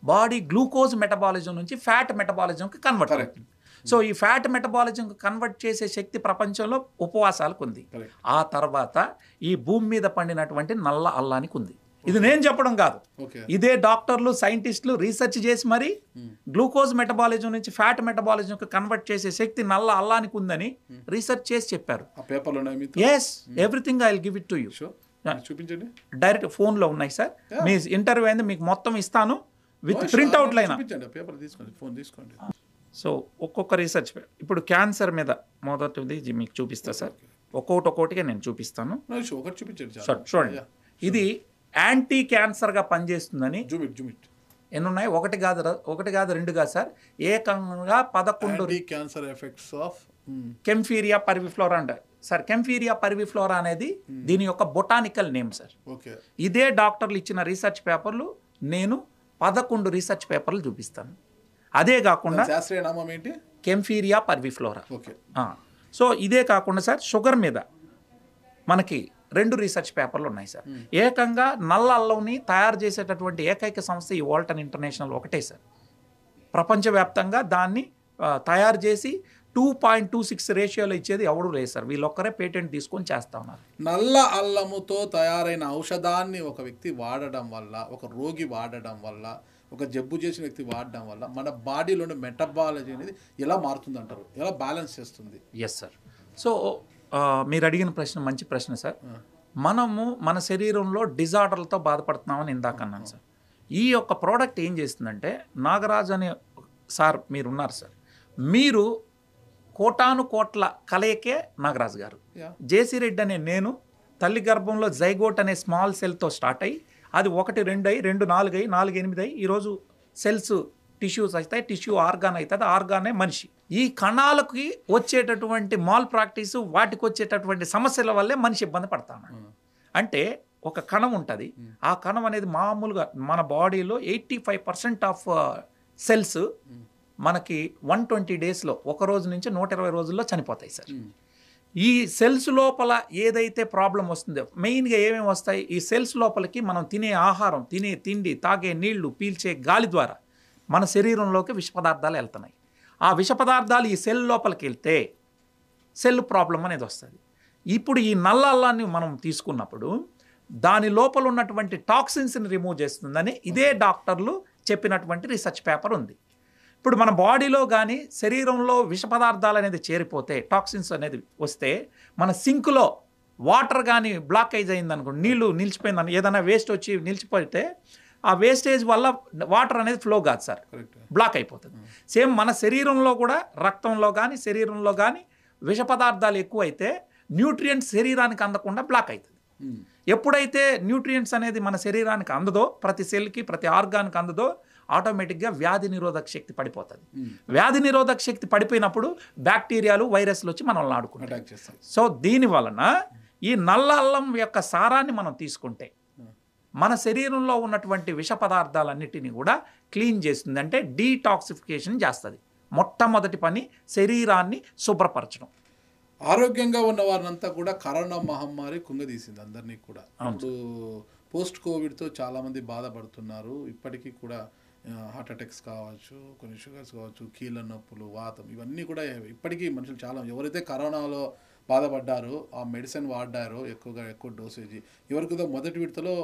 బాడీ గ్లూకోజ్ మెటబాలిజం నుంచి ఫ్యాట్ మెటబాలిజంకి కన్వర్ట్ అవుతుంది. సో ఈ ఫ్యాట్ మెటబాలిజంకి కన్వర్ట్ చేసే శక్తి ప్రపంచంలో ఉపవాసాలకు ఉంది. ఆ తర్వాత ఈ భూమి మీద పండినటువంటి నల్ల అల్లానికి ఉంది. ఇది నేను చెప్పడం కాదు, ఇదే డాక్టర్లు సైంటిస్టులు రీసెర్చ్ చేసి మరి గ్లూకోజ్ మెటబాలిజం నుంచి ఫ్యాట్ మెటబాలిజంకి కన్వర్ట్ చేసే శక్తి నల్ల అల్లానికి ఉందని రీసెర్చ్ చేసి చెప్పారు. Yes, everything I will give it to you. చూపించండి, డైరెక్ట్ ఫోన్లో ఉన్నాయి సార్. మీ ఇంటర్వ్యూ అయింది, మీకు మొత్తం ఇస్తాను విత్ ప్రింట్అవుట్ లైన్. సో ఒక్కొక్క రీసెర్చ్, ఇప్పుడు క్యాన్సర్ మీద మొదటిది మీకు చూపిస్తా సార్. ఒక్కొక్కటిగా నేను చూపిస్తాను. చూడండి, ఇది యాంటీ క్యాన్సర్గా పనిచేస్తుందని. ఎన్ని ఉన్నాయి? ఒకటి కాదు 2 కాదు సార్, ఏకంగా 11 క్యాన్సర్ ఎఫెక్ట్స్ ఆఫ్ కెంఫీరియా పర్విఫ్లోరా అంటారు సార్. కెంఫీరియా పర్విఫ్లోరా అనేది దీని యొక్క బొటానికల్ నేమ్ సార్. ఇదే డాక్టర్లు ఇచ్చిన రీసెర్చ్ పేపర్లు నేను 11 రీసెర్చ్ పేపర్లు చూపిస్తాను. అదే కాకుండా కెంఫీరియా పర్విఫ్లోరా. సో ఇదే కాకుండా సార్ షుగర్ మీద మనకి 2 రీసెర్చ్ పేపర్లు ఉన్నాయి సార్. ఏకంగా నల్ల అల్లంని తయారు చేసేటటువంటి ఏకైక సంస్థ ఈ వాల్టన్ ఇంటర్నేషనల్ ఒకటే సార్. ప్రపంచవ్యాప్తంగా దాన్ని తయారు చేసి 2.26 రేషియోలో ఇచ్చేది ఎవడూ లేదు సార్. వీళ్ళొక్కరే పేటెంట్ తీసుకొని చేస్తా ఉన్నారు. నల్ల అల్లముతో తయారైన ఔషధాన్ని ఒక వ్యక్తి వాడడం వల్ల, ఒక రోగి వాడడం వల్ల, ఒక జబ్బు చేసిన వ్యక్తి వాడడం వల్ల మన బాడీలోని మెటబాలజీ అనేది ఎలా మారుతుంది అంటారు, ఎలా బ్యాలెన్స్ చేస్తుంది? Yes sir. సో మీరు అడిగిన ప్రశ్న మంచి ప్రశ్న సార్. మనము మన శరీరంలో డిజార్డర్లతో బాధపడుతున్నామని ఇందాక అన్నాను సార్. ఈ యొక్క ప్రోడక్ట్ ఏం చేస్తుందంటే, నాగరాజ్ అనే సార్ మీరు ఉన్నారు సార్, మీరు కోటాను కోట్ల కలయికే నాగరాజు గారు. జేసీ రెడ్డి అనే నేను తల్లి గర్భంలో జైగోట్ అనే స్మాల్ సెల్తో స్టార్ట్ అయ్యి అది 1, 2 అయ్యి 2, 4 అయ్యి 4, 8 అయ్యి ఈరోజు సెల్స్ టిష్యూస్ అవుతాయి, టిష్యూ ఆర్గాన్ అవుతుంది, ఆర్గానే మనిషి. ఈ కణాలకి వచ్చేటటువంటి మాల్ ప్రాక్టీసు, వాటికి వచ్చేటటువంటి సమస్యల వల్లే మనిషి ఇబ్బంది పడతాను. అంటే ఒక కణం ఉంటుంది, ఆ కణం అనేది మామూలుగా మన బాడీలో 85% ఆఫ్ సెల్స్ మనకి 120 డేస్లో, ఒక రోజు నుంచి 120 రోజుల్లో చనిపోతాయి సార్. ఈ సెల్స్ లోపల ఏదైతే ప్రాబ్లం వస్తుందో, మెయిన్గా ఏమేమి వస్తాయి, ఈ సెల్స్ లోపలికి మనం తినే ఆహారం, తినే తిండి, తాగే నీళ్లు, పీల్చే గాలి ద్వారా మన శరీరంలోకి విష పదార్థాలు వెళ్తున్నాయి. ఆ విష పదార్థాలు ఈ సెల్ లోపలికి వెళ్తే సెల్ ప్రాబ్లం అనేది వస్తుంది. ఇప్పుడు ఈ నల్ల అల్లాన్ని మనం తీసుకున్నప్పుడు దాని లోపల ఉన్నటువంటి టాక్సిన్స్ని రిమూవ్ చేస్తుందని ఇదే డాక్టర్లు చెప్పినటువంటి రీసెర్చ్ పేపర్ ఉంది. ఇప్పుడు మన బాడీలో కానీ శరీరంలో విష పదార్థాలు అనేది చేరిపోతే, టాక్సిన్స్ అనేది వస్తే, మన సింక్లో వాటర్ కానీ బ్లాకేజ్ అయిందనుకోండి, నీళ్లు నిలిచిపోయిందని, ఏదైనా వేస్ట్ వచ్చి నిలిచిపోతే ఆ వేస్టేజ్ వల్ల వాటర్ అనేది ఫ్లో కాదు సార్, బ్లాక్ అయిపోతుంది. సేమ్ మన శరీరంలో కూడా, రక్తంలో కానీ శరీరంలో కానీ విష పదార్థాలు ఎక్కువైతే న్యూట్రియంట్స్ శరీరానికి అందకుండా బ్లాక్ అవుతుంది. ఎప్పుడైతే న్యూట్రియంట్స్ అనేది మన శరీరానికి అందదో, ప్రతి సెల్కి ప్రతి ఆర్గాన్కి అందదో, ఆటోమేటిక్గా వ్యాధి నిరోధక శక్తి పడిపోతుంది. వ్యాధి నిరోధక శక్తి పడిపోయినప్పుడు బ్యాక్టీరియాలు, వైరస్లు వచ్చి మనల్ని ఆడుకుంటాయి. సో దీని వలన ఈ నల్ల అల్లం యొక్క సారాన్ని మనం తీసుకుంటే మన శరీరంలో ఉన్నటువంటి విష పదార్థాలన్నిటినీ కూడా క్లీన్ చేస్తుంది. అంటే డీటాక్సిఫికేషన్ చేస్తుంది. మొట్టమొదటి పని శరీరాన్ని శుభ్రపరచడం. ఆరోగ్యంగా ఉన్న వారినంతా కూడా కరోనా మహమ్మారి కుంగదీసింది అందరినీ కూడా. ఇప్పుడు పోస్ట్ కోవిడ్తో చాలామంది బాధపడుతున్నారు. ఇప్పటికీ కూడా హార్ట్ అటాక్స్ కావచ్చు, కొన్ని షుగర్స్ కావచ్చు, కీళ్ళ నొప్పులు, వాతం, ఇవన్నీ కూడా ఇప్పటికీ మనుషులు చాలా, ఎవరైతే కరోనాలో బాధపడ్డారో ఆ మెడిసిన్ వాడారో ఎక్కువ డోసేజ్, ఎవరికి మొదటి విడతలో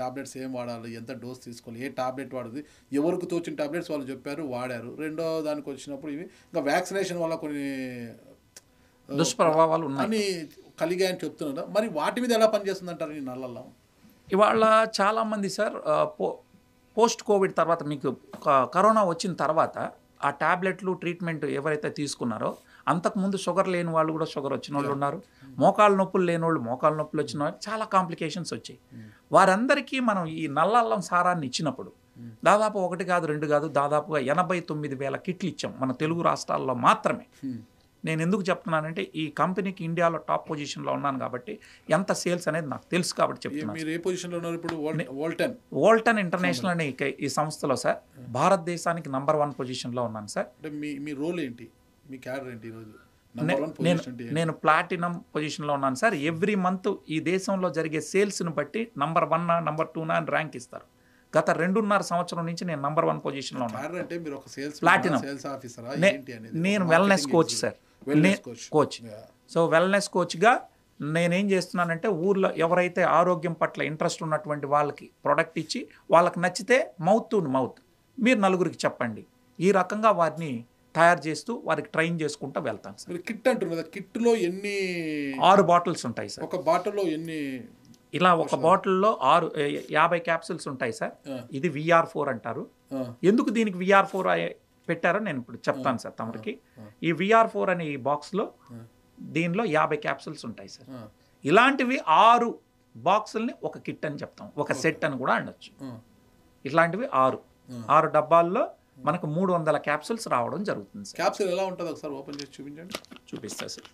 టాబ్లెట్స్ ఏం వాడాలి, ఎంత డోస్ తీసుకోవాలి, ఏ టాబ్లెట్ వాడుతుంది, ఎవరికి తోచిన టాబ్లెట్స్ వాళ్ళు చెప్పారు, వాడారు. రెండో దానికి వచ్చినప్పుడు ఇవి ఇంకా వ్యాక్సినేషన్ వల్ల కొన్ని దుష్ప్రభావాలు అని కలిగాయని చెప్తున్నారు. మరి వాటి మీద ఎలా పనిచేస్తుంది అంటారు ఈ నల్లల్లో? ఇవాళ చాలామంది సార్ పోస్ట్ కోవిడ్ తర్వాత, మీకు కరోనా వచ్చిన తర్వాత ఆ ట్యాబ్లెట్లు, ట్రీట్మెంట్ ఎవరైతే తీసుకున్నారో, అంతకుముందు షుగర్ లేని వాళ్ళు కూడా షుగర్ వచ్చిన వాళ్ళు ఉన్నారు, మోకాళ్ళ నొప్పులు లేని వాళ్ళు మోకాళ్ళ నొప్పులు వచ్చిన వాళ్ళు, చాలా కాంప్లికేషన్స్ వచ్చాయి. వారందరికీ మనం ఈ నల్ల అల్లం సారాన్ని ఇచ్చినప్పుడు దాదాపు 1 కాదు 2 కాదు, దాదాపుగా 89,000 కిట్లు ఇచ్చాం మన తెలుగు రాష్ట్రాల్లో మాత్రమే. నేను ఎందుకు చెప్తున్నానంటే, ఈ కంపెనీకి ఇండియాలో టాప్ పొజిషన్లో ఉన్నాను కాబట్టి, ఎంత సేల్స్ అనేది నాకు తెలుసు కాబట్టి చెప్తున్నాను. మీరు ఏ పొజిషన్లో ఉన్నారు ఇప్పుడు? వాల్టన్ ఇంటర్నేషనల్ అనే ఈ సంస్థలో సార్ భారతదేశానికి నంబర్ 1 పొజిషన్లో ఉన్నాను సార్. అంటే మీ రోల్ ఏంటి, మీ క్యాడర్ ఏంటి ఈరోజు? నేను ప్లాటినం పొజిషన్లో ఉన్నాను సార్. ఎవ్రీ మంత్ ఈ దేశంలో జరిగే సేల్స్ను బట్టి నంబర్ 1 నంబర్ 2 అని ర్యాంక్ ఇస్తారు. గత 2.5 సంవత్సరం నుంచి నేను నంబర్ 1 పొజిషన్లో ఉన్నాను. ప్లాటినం. నేను wellness coach sir, coach. So wellness కోచ్గా నేనేం చేస్తున్నానంటే, ఊర్లో ఎవరైతే ఆరోగ్యం పట్ల ఇంట్రెస్ట్ ఉన్నటువంటి వాళ్ళకి ప్రోడక్ట్ ఇచ్చి, వాళ్ళకి నచ్చితే మౌత్ టు మౌత్ మీరు నలుగురికి చెప్పండి, ఈ రకంగా వారిని తయారు చేస్తూ వారికి ట్రైన్ చేసుకుంటూ వెళ్తాను సార్. కిట్ అంటున్నారు, కిట్లో ఎన్ని? 6 బాటిల్స్ ఉంటాయి సార్. ఒక బాటిల్లో ఎన్ని? ఇలా ఒక బాటిల్లో 50 క్యాప్సూల్స్ ఉంటాయి సార్. ఇది VR4 అంటారు. ఎందుకు దీనికి VR4 పెట్టారో నేను ఇప్పుడు చెప్తాను సార్ తమరికి. ఈ VR4 అనే ఈ బాక్స్లో దీనిలో 50 క్యాప్సూల్స్ ఉంటాయి సార్. ఇలాంటివి 6 బాక్సుల్ని ఒక కిట్ అని చెప్తాం, ఒక సెట్ అని కూడా అనొచ్చు. ఇట్లాంటివి 6 డబ్బాల్లో మనకు 300 క్యాప్సూల్స్ రావడం జరుగుతుంది సార్. క్యాప్సూల్ ఎలా ఉంటుంది ఒకసారి ఓపెన్ చేసి చూపించండి. చూపిస్తా సార్.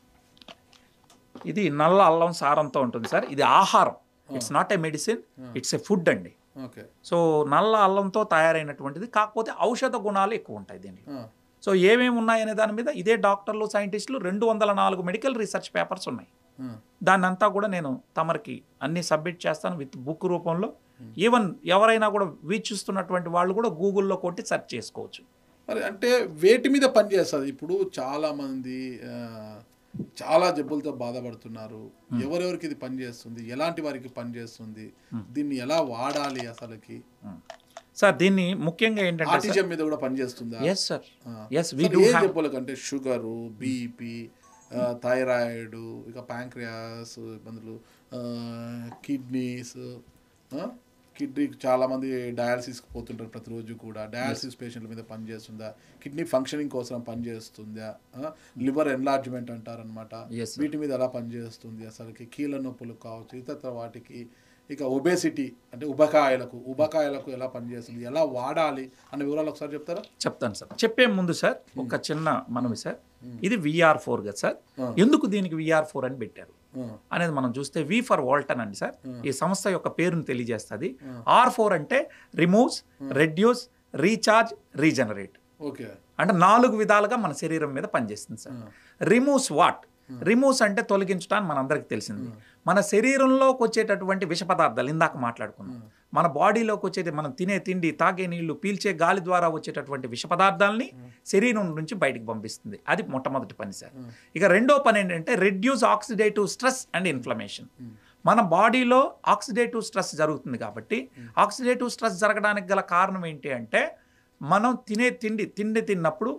ఇది నల్ల అల్లం సారంతో ఉంటుంది సార్. ఇది ఆహారం, it's not a medicine, it's a food అండి. సో నల్ల అల్లంతో తయారైనటువంటిది, కాకపోతే ఔషధ గుణాలు ఎక్కువ ఉంటాయి దీంట్లో. సో ఏమేమి ఉన్నాయనే దాని మీద ఇదే డాక్టర్లు, సైంటిస్టులు 204 మెడికల్ రీసెర్చ్ పేపర్స్ ఉన్నాయి. దాన్ని అంతా కూడా నేను తమరికి అన్ని సబ్మిట్ చేస్తాను విత్ బుక్ రూపంలో. ఈవెన్ ఎవరైనా కూడా వీక్షిస్తున్నటువంటి వాళ్ళు కూడా గూగుల్లో కొట్టి సెర్చ్ చేసుకోవచ్చు. మరి అంటే వేటి మీద పనిచేస్తుంది? ఇప్పుడు చాలామంది చాలా జబ్బులతో బాధపడుతున్నారు. ఎవరెవరికి ఇది పనిచేస్తుంది, ఎలాంటి వారికి పనిచేస్తుంది, దీన్ని ఎలా వాడాలి అసలుకి? సార్ దీన్ని ముఖ్యంగా ఏంటంటే ఆటిజం మీద కూడా పనిచేస్తుందా? Yes sir, yes. ఏ జబ్బులకంటే షుగరు, బీపీ, థైరాయిడ్, ఇక ప్యాంక్రియాస్ ఇబ్బందులు, కిడ్నీస్, కిడ్నీకి చాలామంది డయాలసిస్కి పోతుంటారు ప్రతిరోజు కూడా. డయాలసిస్ పేషెంట్ల మీద పనిచేస్తుందా? కిడ్నీ ఫంక్షనింగ్ కోసం పనిచేస్తుందా? లివర్ ఎన్లార్జ్మెంట్ అంటారనమాట, వీటి మీద ఎలా పనిచేస్తుంది అసలుకి? కీళ్ళ నొప్పులు కావచ్చు, ఇతర వాటికి. ఇక ఒబేసిటీ అంటే ఉబకాయలకు ఎలా పనిచేస్తుంది, ఎలా వాడాలి అన్న వివరాలు ఒకసారి చెప్తారా? చెప్తాను సార్. చెప్పే ముందు సార్ ఒక చిన్న మనవి సార్, ఇది VR4 కదా సార్. ఎందుకు దీనికి VR4 అని పెట్టారు అనేది మనం చూస్తే, V ఫర్ వాల్టన్ అండి సార్, ఈ సంస్థ యొక్క పేరును తెలియజేస్తుంది. R4 అంటే రిమూవ్స్, రెడ్యూస్, రీఛార్జ్, రీజనరేట్. అంటే 4 విధాలుగా మన శరీరం మీద పనిచేస్తుంది సార్. Removes what? రిమూవ్స్ అంటే తొలగించడానికి మనందరికి తెలిసింది. మన శరీరంలోకి వచ్చేటటువంటి విష పదార్థాలు ఇందాక మాట్లాడుకున్నాం. మన బాడీలోకి వచ్చేది మనం తినే తిండి, తాగే నీళ్లు, పీల్చే గాలి ద్వారా వచ్చేటటువంటి విష పదార్థాలని శరీరం నుంచి బయటకు పంపిస్తుంది. అది మొట్టమొదటి పని సార్. ఇక రెండో పని ఏంటంటే reduce oxidative stress and inflammation. మన బాడీలో ఆక్సిడేటివ్ స్ట్రెస్ జరుగుతుంది కాబట్టి, ఆక్సిడేటివ్ స్ట్రెస్ జరగడానికి గల కారణం ఏంటి అంటే, మనం తినే తిండి తిన్నప్పుడు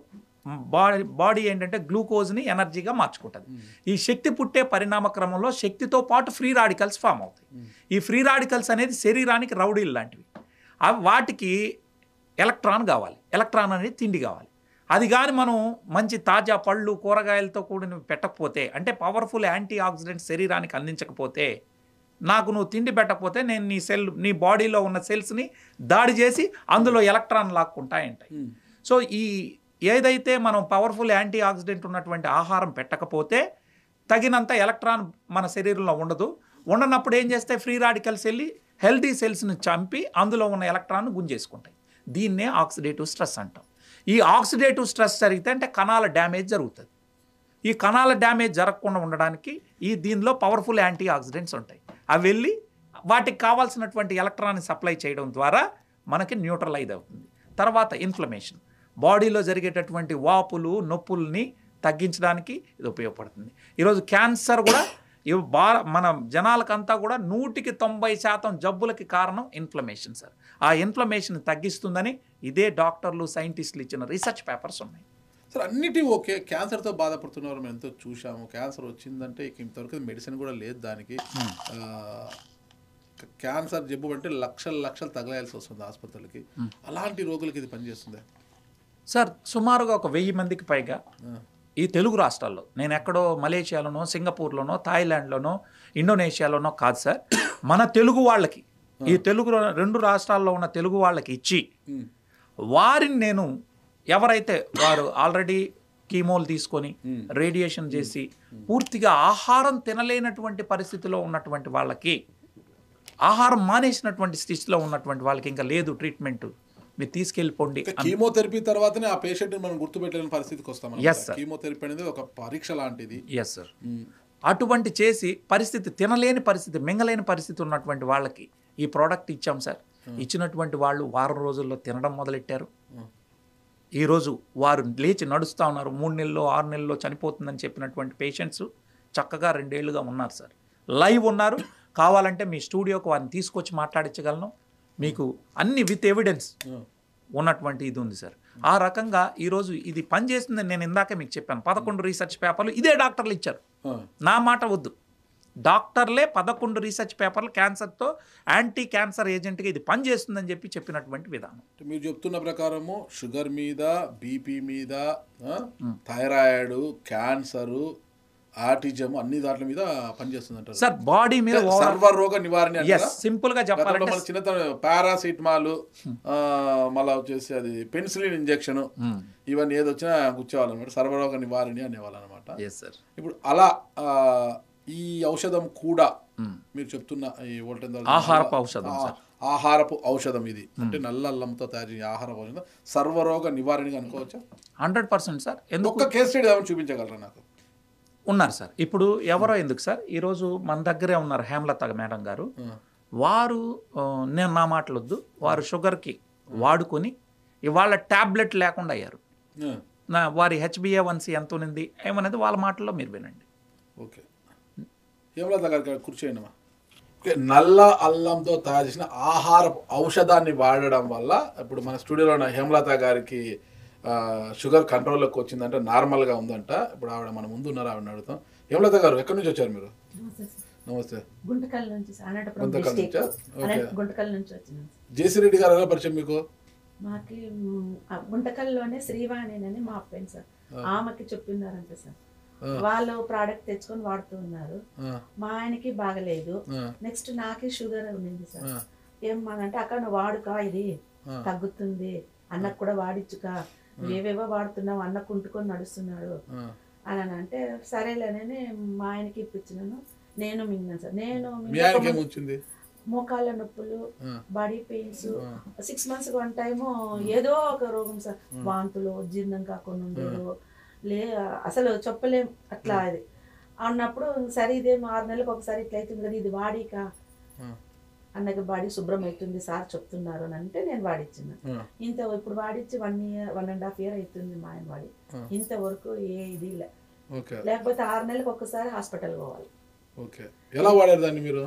బాడీ ఏంటంటే గ్లూకోజ్ని ఎనర్జీగా మార్చుకుంటుంది. ఈ శక్తి పుట్టే పరిణామ క్రమంలో శక్తితో పాటు ఫ్రీ రాడికల్స్ ఫామ్ అవుతాయి. ఈ ఫ్రీ రాడికల్స్ అనేది శరీరానికి రౌడీలు లాంటివి. వాటికి ఎలక్ట్రాన్ కావాలి, ఎలక్ట్రాన్ అనేది తిండి కావాలి. అది కానీ మనం మంచి తాజా పళ్ళు, కూరగాయలతో కూడిన పెట్టకపోతే, అంటే పవర్ఫుల్ యాంటీ ఆక్సిడెంట్స్ శరీరానికి అందించకపోతే, నాకు నువ్వు తిండి పెట్టకపోతే నేను నీ బాడీలో ఉన్న సెల్స్ని దాడి చేసి అందులో ఎలక్ట్రాన్ లాక్కుంటాయంటాయి. సో ఏదైతే మనం పవర్ఫుల్ యాంటీ ఆక్సిడెంట్ ఉన్నటువంటి ఆహారం పెట్టకపోతే తగినంత ఎలక్ట్రాన్ మన శరీరంలో ఉండనప్పుడు ఏం చేస్తే ఫ్రీ రాడికల్స్ వెళ్ళి హెల్తీ సెల్స్ని చంపి అందులో ఉన్న ఎలక్ట్రాన్ గుంజేసుకుంటాయి. దీన్నే ఆక్సిడేటివ్ స్ట్రెస్ అంటాం. ఈ ఆక్సిడేటివ్ స్ట్రెస్ జరిగితే అంటే కణాల డ్యామేజ్ జరుగుతుంది. ఈ కణాల డ్యామేజ్ జరగకుండా ఉండడానికి దీనిలో పవర్ఫుల్ యాంటీ ఆక్సిడెంట్స్ ఉంటాయి. అవి వెళ్ళి వాటికి కావాల్సినటువంటి ఎలక్ట్రాన్ని సప్లై చేయడం ద్వారా మనకి న్యూట్రలైజ్ అవుతుంది. తర్వాత ఇన్ఫ్లమేషన్, బాడీలో జరిగేటటువంటి వాపులు, నొప్పుల్ని తగ్గించడానికి ఇది ఉపయోగపడుతుంది. ఈరోజు క్యాన్సర్ కూడా మన జనాలకంతా కూడా 100% జబ్బులకి కారణం ఇన్ఫ్లమేషన్ సార్. ఆ ఇన్ఫ్లమేషన్ తగ్గిస్తుందని ఇదే డాక్టర్లు, సైంటిస్టులు ఇచ్చిన రీసెర్చ్ పేపర్స్ ఉన్నాయి సార్. అన్నిటి ఓకే, క్యాన్సర్తో బాధపడుతున్నారు, మేము ఎంతో చూసాము. క్యాన్సర్ వచ్చిందంటే ఇంతవరకు మెడిసిన్ కూడా లేదు దానికి. క్యాన్సర్ జబ్బు అంటే లక్షలు తగలాల్సి వస్తుంది ఆసుపత్రులకి. అలాంటి రోగులకి ఇది పనిచేస్తుందా సార్? సుమారుగా ఒక 1000 మందికి పైగా ఈ తెలుగు రాష్ట్రాల్లో, నేను ఎక్కడో మలేషియాలోనో, సింగపూర్లోనో, థాయిలాండ్లోనో, ఇండోనేషియాలోనో కాదు సార్, మన తెలుగు వాళ్ళకి, ఈ తెలుగు 2 రాష్ట్రాల్లో ఉన్న తెలుగు వాళ్ళకి ఇచ్చి, వారిని నేను ఎవరైతే వారు ఆల్రెడీ కీమోలు తీసుకొని రేడియేషన్ చేసి పూర్తిగా ఆహారం తినలేనటువంటి పరిస్థితిలో ఉన్నటువంటి వాళ్ళకి, ఆహారం మానేసినటువంటి స్థితిలో ఉన్నటువంటి వాళ్ళకి ఇంకా లేదు ట్రీట్మెంట్, మీరు తీసుకెళ్ళిపోండి. కీమోథెరపీ తర్వాతనే ఆ పేషెంట్ని మనం గుర్తుపెట్టలేని పరిస్థితికి వస్తాం. కీమోథెరపీ అనేది ఒక పరీక్ష లాంటిది. Yes sir. అటువంటి చేసి పరిస్థితి, తినలేని పరిస్థితి, మింగలేని పరిస్థితి ఉన్నటువంటి వాళ్ళకి ఈ ప్రోడక్ట్ ఇచ్చాం సార్. ఇచ్చినటువంటి వాళ్ళు వారం రోజుల్లో తినడం మొదలెట్టారు. ఈరోజు వారు లేచి నడుస్తూ ఉన్నారు. 3 నెలల్లో 6 నెలల్లో చనిపోతుందని చెప్పినటువంటి పేషెంట్స్ చక్కగా 2 ఏళ్లుగా ఉన్నారు సార్. లైవ్ ఉన్నారు. కావాలంటే మీ స్టూడియోకి వారిని తీసుకొచ్చి మాట్లాడించగలను. మీకు అన్ని విత్ ఎవిడెన్స్ ఉన్నటువంటి ఇది ఉంది సార్. ఆ రకంగా ఈరోజు ఇది పనిచేస్తుందని నేను ఇందాకే మీకు చెప్పాను. 11 రీసెర్చ్ పేపర్లు ఇదే డాక్టర్లు ఇచ్చారు. నా మాట వద్దు, డాక్టర్లే 11 రీసెర్చ్ పేపర్లు క్యాన్సర్తో యాంటీ క్యాన్సర్ ఏజెంట్గా ఇది పనిచేస్తుందని చెప్పినటువంటి విధానం. మీరు చెప్తున్న ప్రకారము షుగర్ మీద, బీపీ మీద, థైరాయిడ్, క్యాన్సరు, ఆటిజం అన్ని దాంట్ల మీద పనిచేస్తుంది అంటారు సార్. బాడీ మీద సర్వరోగ నివారణ సింపుల్ గా చెప్పాలంటే చిన్న పారాసిటమాల్, మళ్ళీ వచ్చేసి అది పెన్సిలిన్ ఇంజెక్షన్, ఇవన్నీ ఏది వచ్చినా గుచ్చేవాళ్ళు అనమాట. సర్వరోగ నివారణ అనేవాళ్ళు అనమాట. ఇప్పుడు అలా ఈ ఔషధం కూడా మీరు చెప్తున్న ఈ ఆహారపు ఔషధం, ఆహారపు ఔషధం ఇది అంటే నల్ల అల్లంతో తయారు చేసే ఆహారపు ఔషధం సర్వరోగ నివారణగా అనుకోవచ్చా? 100% సార్. ఒక్క కేస్ స్టడీ ఏమైనా చూపించగలరా నాకు? ఉన్నారు సార్. ఇప్పుడు ఎవరో ఎందుకు సార్, ఈరోజు మన దగ్గరే ఉన్నారు హేమలత మేడం గారు. వారు నేను నా మాటలొద్దు, వారు షుగర్కి వాడుకొని ఇవాళ ట్యాబ్లెట్ లేకుండా అయ్యారు. వారి HbA1c ఎంత ఉంది ఏమనేది వాళ్ళ మాటల్లో మీరు వినండి. ఓకే, హేమలత గారికి కూర్చోండి. నల్ల అల్లంతో తయారు చేసిన ఆహార ఔషధాన్ని వాడడం వల్ల ఇప్పుడు మన స్టూడియోలో ఉన్న హేమలత గారికి షుగర్ కంట్రోల్లోకి వచ్చిందంటే, నార్మల్గా ఉందంట. ఇప్పుడు ఆవిడ మన ముందు ఉన్నారు, ఆవిడని అడుగుతాం. హేమలత గారు ఎక్కడి నుంచి వచ్చారు మీరు? నమస్తే. గుంటకల్ నుంచి. జేసీ రెడ్డి గారు ఎలా పరిచయం మీకు? మాకి గుంటకల్లోనే శ్రీవాణి అని మా ఫ్రెండ్ సార్, ఆమెకి చెప్పినారంట సార్. వాళ్ళు ప్రోడక్ట్ తెచ్చుకొని వాడుతూ ఉన్నారు. మా ఆయనకి బాగలేదు, నెక్స్ట్ నాకే షుగర్ ఉండింది సార్. ఏమనంటే అక్కడ నువ్వు వాడుకా, ఇది తగ్గుతుంది, అన్నకు కూడా వాడిచ్చుకా, ఏవేవో వాడుతున్నావు, అన్న కుంటుకొని నడుస్తున్నాడు అని అంటే సరేలేనని మా ఆయనకి ఇప్పించినాను. నేను మింగినాను సార్. నేను మోకాళ్ళ నొప్పులు, body pains, 6 months one time ఏదో ఒక రోగం సార్, వాంతులు, జీర్ణం కాకుండా ఉండేది, అసలు చెప్పలేం అట్లా. అది అన్నప్పుడు సరే ఇదేం 6 నెలలకు ఒకసారి ఇట్లా అవుతుంది కదా, ఇది వాడిక అన్నకి బాడీ శుభ్రం అవుతుంది సార్ చెప్తున్నారు అని అంటే నేను వాడిచ్చిన. ఇంత ఇప్పుడు వాడిచ్చి 1 year 1.5 year అవుతుంది మా ఆయన వాడి. ఇంతవరకు ఏ ఇది లేకపోతే 6 నెలలకు ఒక్కసారి హాస్పిటల్ పోవాలి. ఎలా వాడారు దాన్ని మీరు?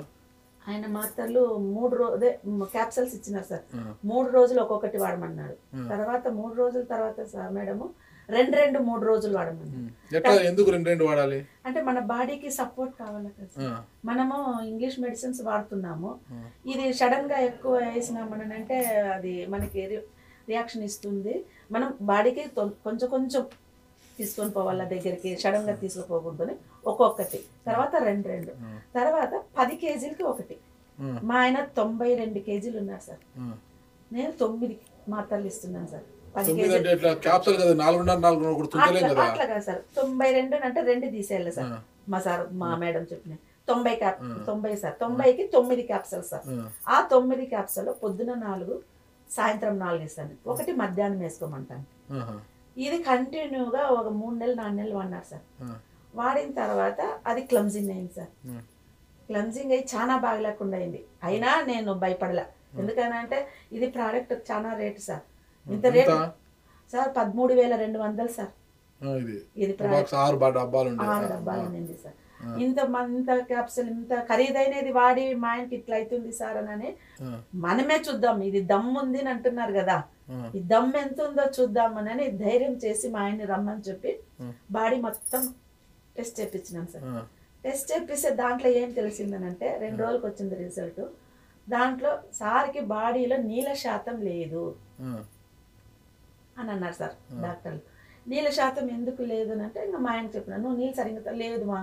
ఆయన మాత్రలు 3 క్యాప్సల్స్ ఇచ్చినారు సార్. 3 రోజులు ఒక్కొక్కటి వాడమన్నాడు. తర్వాత 3 రోజుల తర్వాత సార్ మేడము 2 రోజులు వాడమన్నాడు. ఎందుకు 2 వాడాలి అంటే మన బాడీకి సపోర్ట్ కావాలి కదా. మనము ఇంగ్లీష్ మెడిసిన్స్ వాడుతున్నాము, ఇది సడన్ గా ఎక్కువ వేసినామనంటే అది మనకి రియాక్షన్ ఇస్తుంది. మనం బాడీకి కొంచెం కొంచెం తీసుకొని పోవాల దగ్గరికి, సడన్ గా తీసుకుపోకూడదు. ఒక్కొక్కటి తర్వాత 2 తర్వాత 10 kgs ఒకటి. మా ఆయన 92 kgs ఉన్నారు సార్. నేను 9 మాత్రలు ఇస్తున్నాను సార్. 10 kgs అట్లా కాదు సార్. 92 అంటే 2 తీసేయాలి సార్. మా సార్ మా మేడం చెప్పిన 90 సార్. 90కి 9 capsules sir. ఆ 9 క్యాప్సూల్ పొద్దున 4, సాయంత్రం 4 ఇస్తాను. ఒకటి మధ్యాహ్నం వేసుకోమంటాను. ఇది కంటిన్యూగా ఒక 3 నెలలు 4 నెలలు వాడినారు సార్. వాడిన తర్వాత అది క్లమ్జింగ్ అయింది సార్. క్లమ్జింగ్ అయ్యి చాలా బాగా లేకుండా అయింది. అయినా నేను భయపడలే, ఎందుకనంటే ఇది ప్రోడక్ట్ చాలా రేటు సార్. ఇంత రేటు సార్ 13,200 సార్. ఇది 6 డబ్బాలు ఉండింది సార్. ఇంత క్యాప్సూల్ ఇంత ఖరీదైనది వాడి మా ఆయనకి ఇట్లా అవుతుంది సార్ అని మనమే చూద్దాం, ఇది దమ్ ఉంది అని అంటున్నారు కదా, ఈ దమ్ ఎంత ఉందో చూద్దామని ధైర్యం చేసి మా ఆయన్ని రమ్మని చెప్పి బాడీ మొత్తం టెస్ట్ చేయించినాను సార్. టెస్ట్ చేపిస్తే దాంట్లో ఏం తెలిసిందనంటే 2 రోజులకు వచ్చింది రిజల్ట్. దాంట్లో సార్కి బాడీలో నీళ్ళ శాతం లేదు అని అన్నారు సార్ డాక్టర్లు. నీళ్ళ శాతం ఎందుకు లేదు అని అంటే ఇంకా మా ఆయన చెప్పినా, నువ్వు నీళ్ళు సరిగ్గా లేదు మా,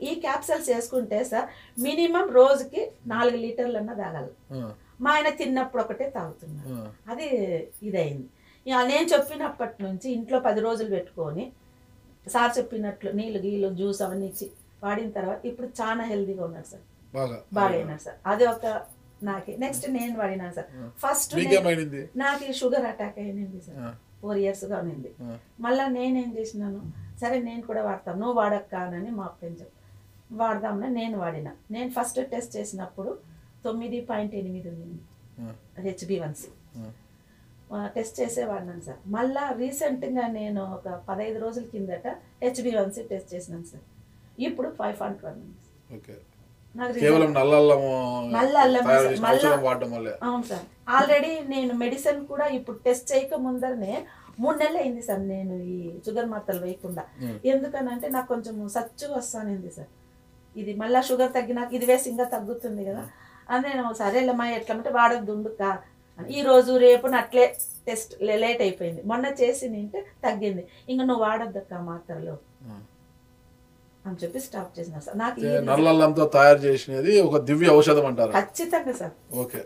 ఈ క్యాప్సూల్స్ వేసుకుంటే సార్ మినిమం రోజుకి 4 లీటర్లన్నా తాగాలి. మా ఆయన తిన్నప్పుడు ఒకటే తాగుతున్నారు. అది ఇదైంది. నేను చెప్పినప్పటి నుంచి ఇంట్లో 10 రోజులు పెట్టుకొని సార్ చెప్పినట్లు నీళ్ళు గీళ్ళు జ్యూస్ అవన్నీ ఇచ్చి వాడిన తర్వాత ఇప్పుడు చాలా హెల్దీగా ఉన్నారు సార్, బాగా అయినారు సార్. అది ఒక నాకే. నెక్స్ట్ నేను వాడినాను సార్. ఫస్ట్ నాకు షుగర్ అటాక్ అయినది సార్, 4 years గా ఉన్నింది. మళ్ళీ నేనేం చేసినాను, సరే నేను కూడా వాడతాను, నువ్వు వాడక్క అని మా ఫ్రెండ్స్ వాడదామని నేను వాడినా. నేను ఫస్ట్ టెస్ట్ చేసినప్పుడు 9.8 ఉంది HbA1c. టెస్ట్ చేసే వాడినాను సార్. మళ్ళీ రీసెంట్గా నేను ఒక 15 రోజుల కిందట HbA1c టెస్ట్ చేసినాను సార్. ఇప్పుడు 5.1 ఉంది. అవును సార్. ఆల్రెడీ నేను మెడిసిన్ కూడా ఇప్పుడు టెస్ట్ చేయక ముందరనే 3 నెలలు అయింది సార్ నేను ఈ షుగర్ మాత్రలు వేయకుండా. ఎందుకనంటే నాకు కొంచెం సచ్చుగా వస్తానంది సార్. ఇది మళ్ళీ షుగర్ తగ్గినాక ఇది వేసి ఇంకా తగ్గుతుంది కదా అని నేను సరేలేమ్మా ఎట్లంటే వాడద్దు ఉండుక ఈ రోజు రేపు అట్లే టెస్ట్ లేట్ అయిపోయింది. మొన్న చేసి నింటే తగ్గింది, ఇంకా నువ్వు వాడొద్దక్క మాత్రలు అని చెప్పి స్టాప్ చేసిన సార్. నాకు నల్ల అల్లంతో తయారు చేసినది ఒక దివ్య ఔషధం అంటారు. ఖచ్చితంగా సార్. ఓకే,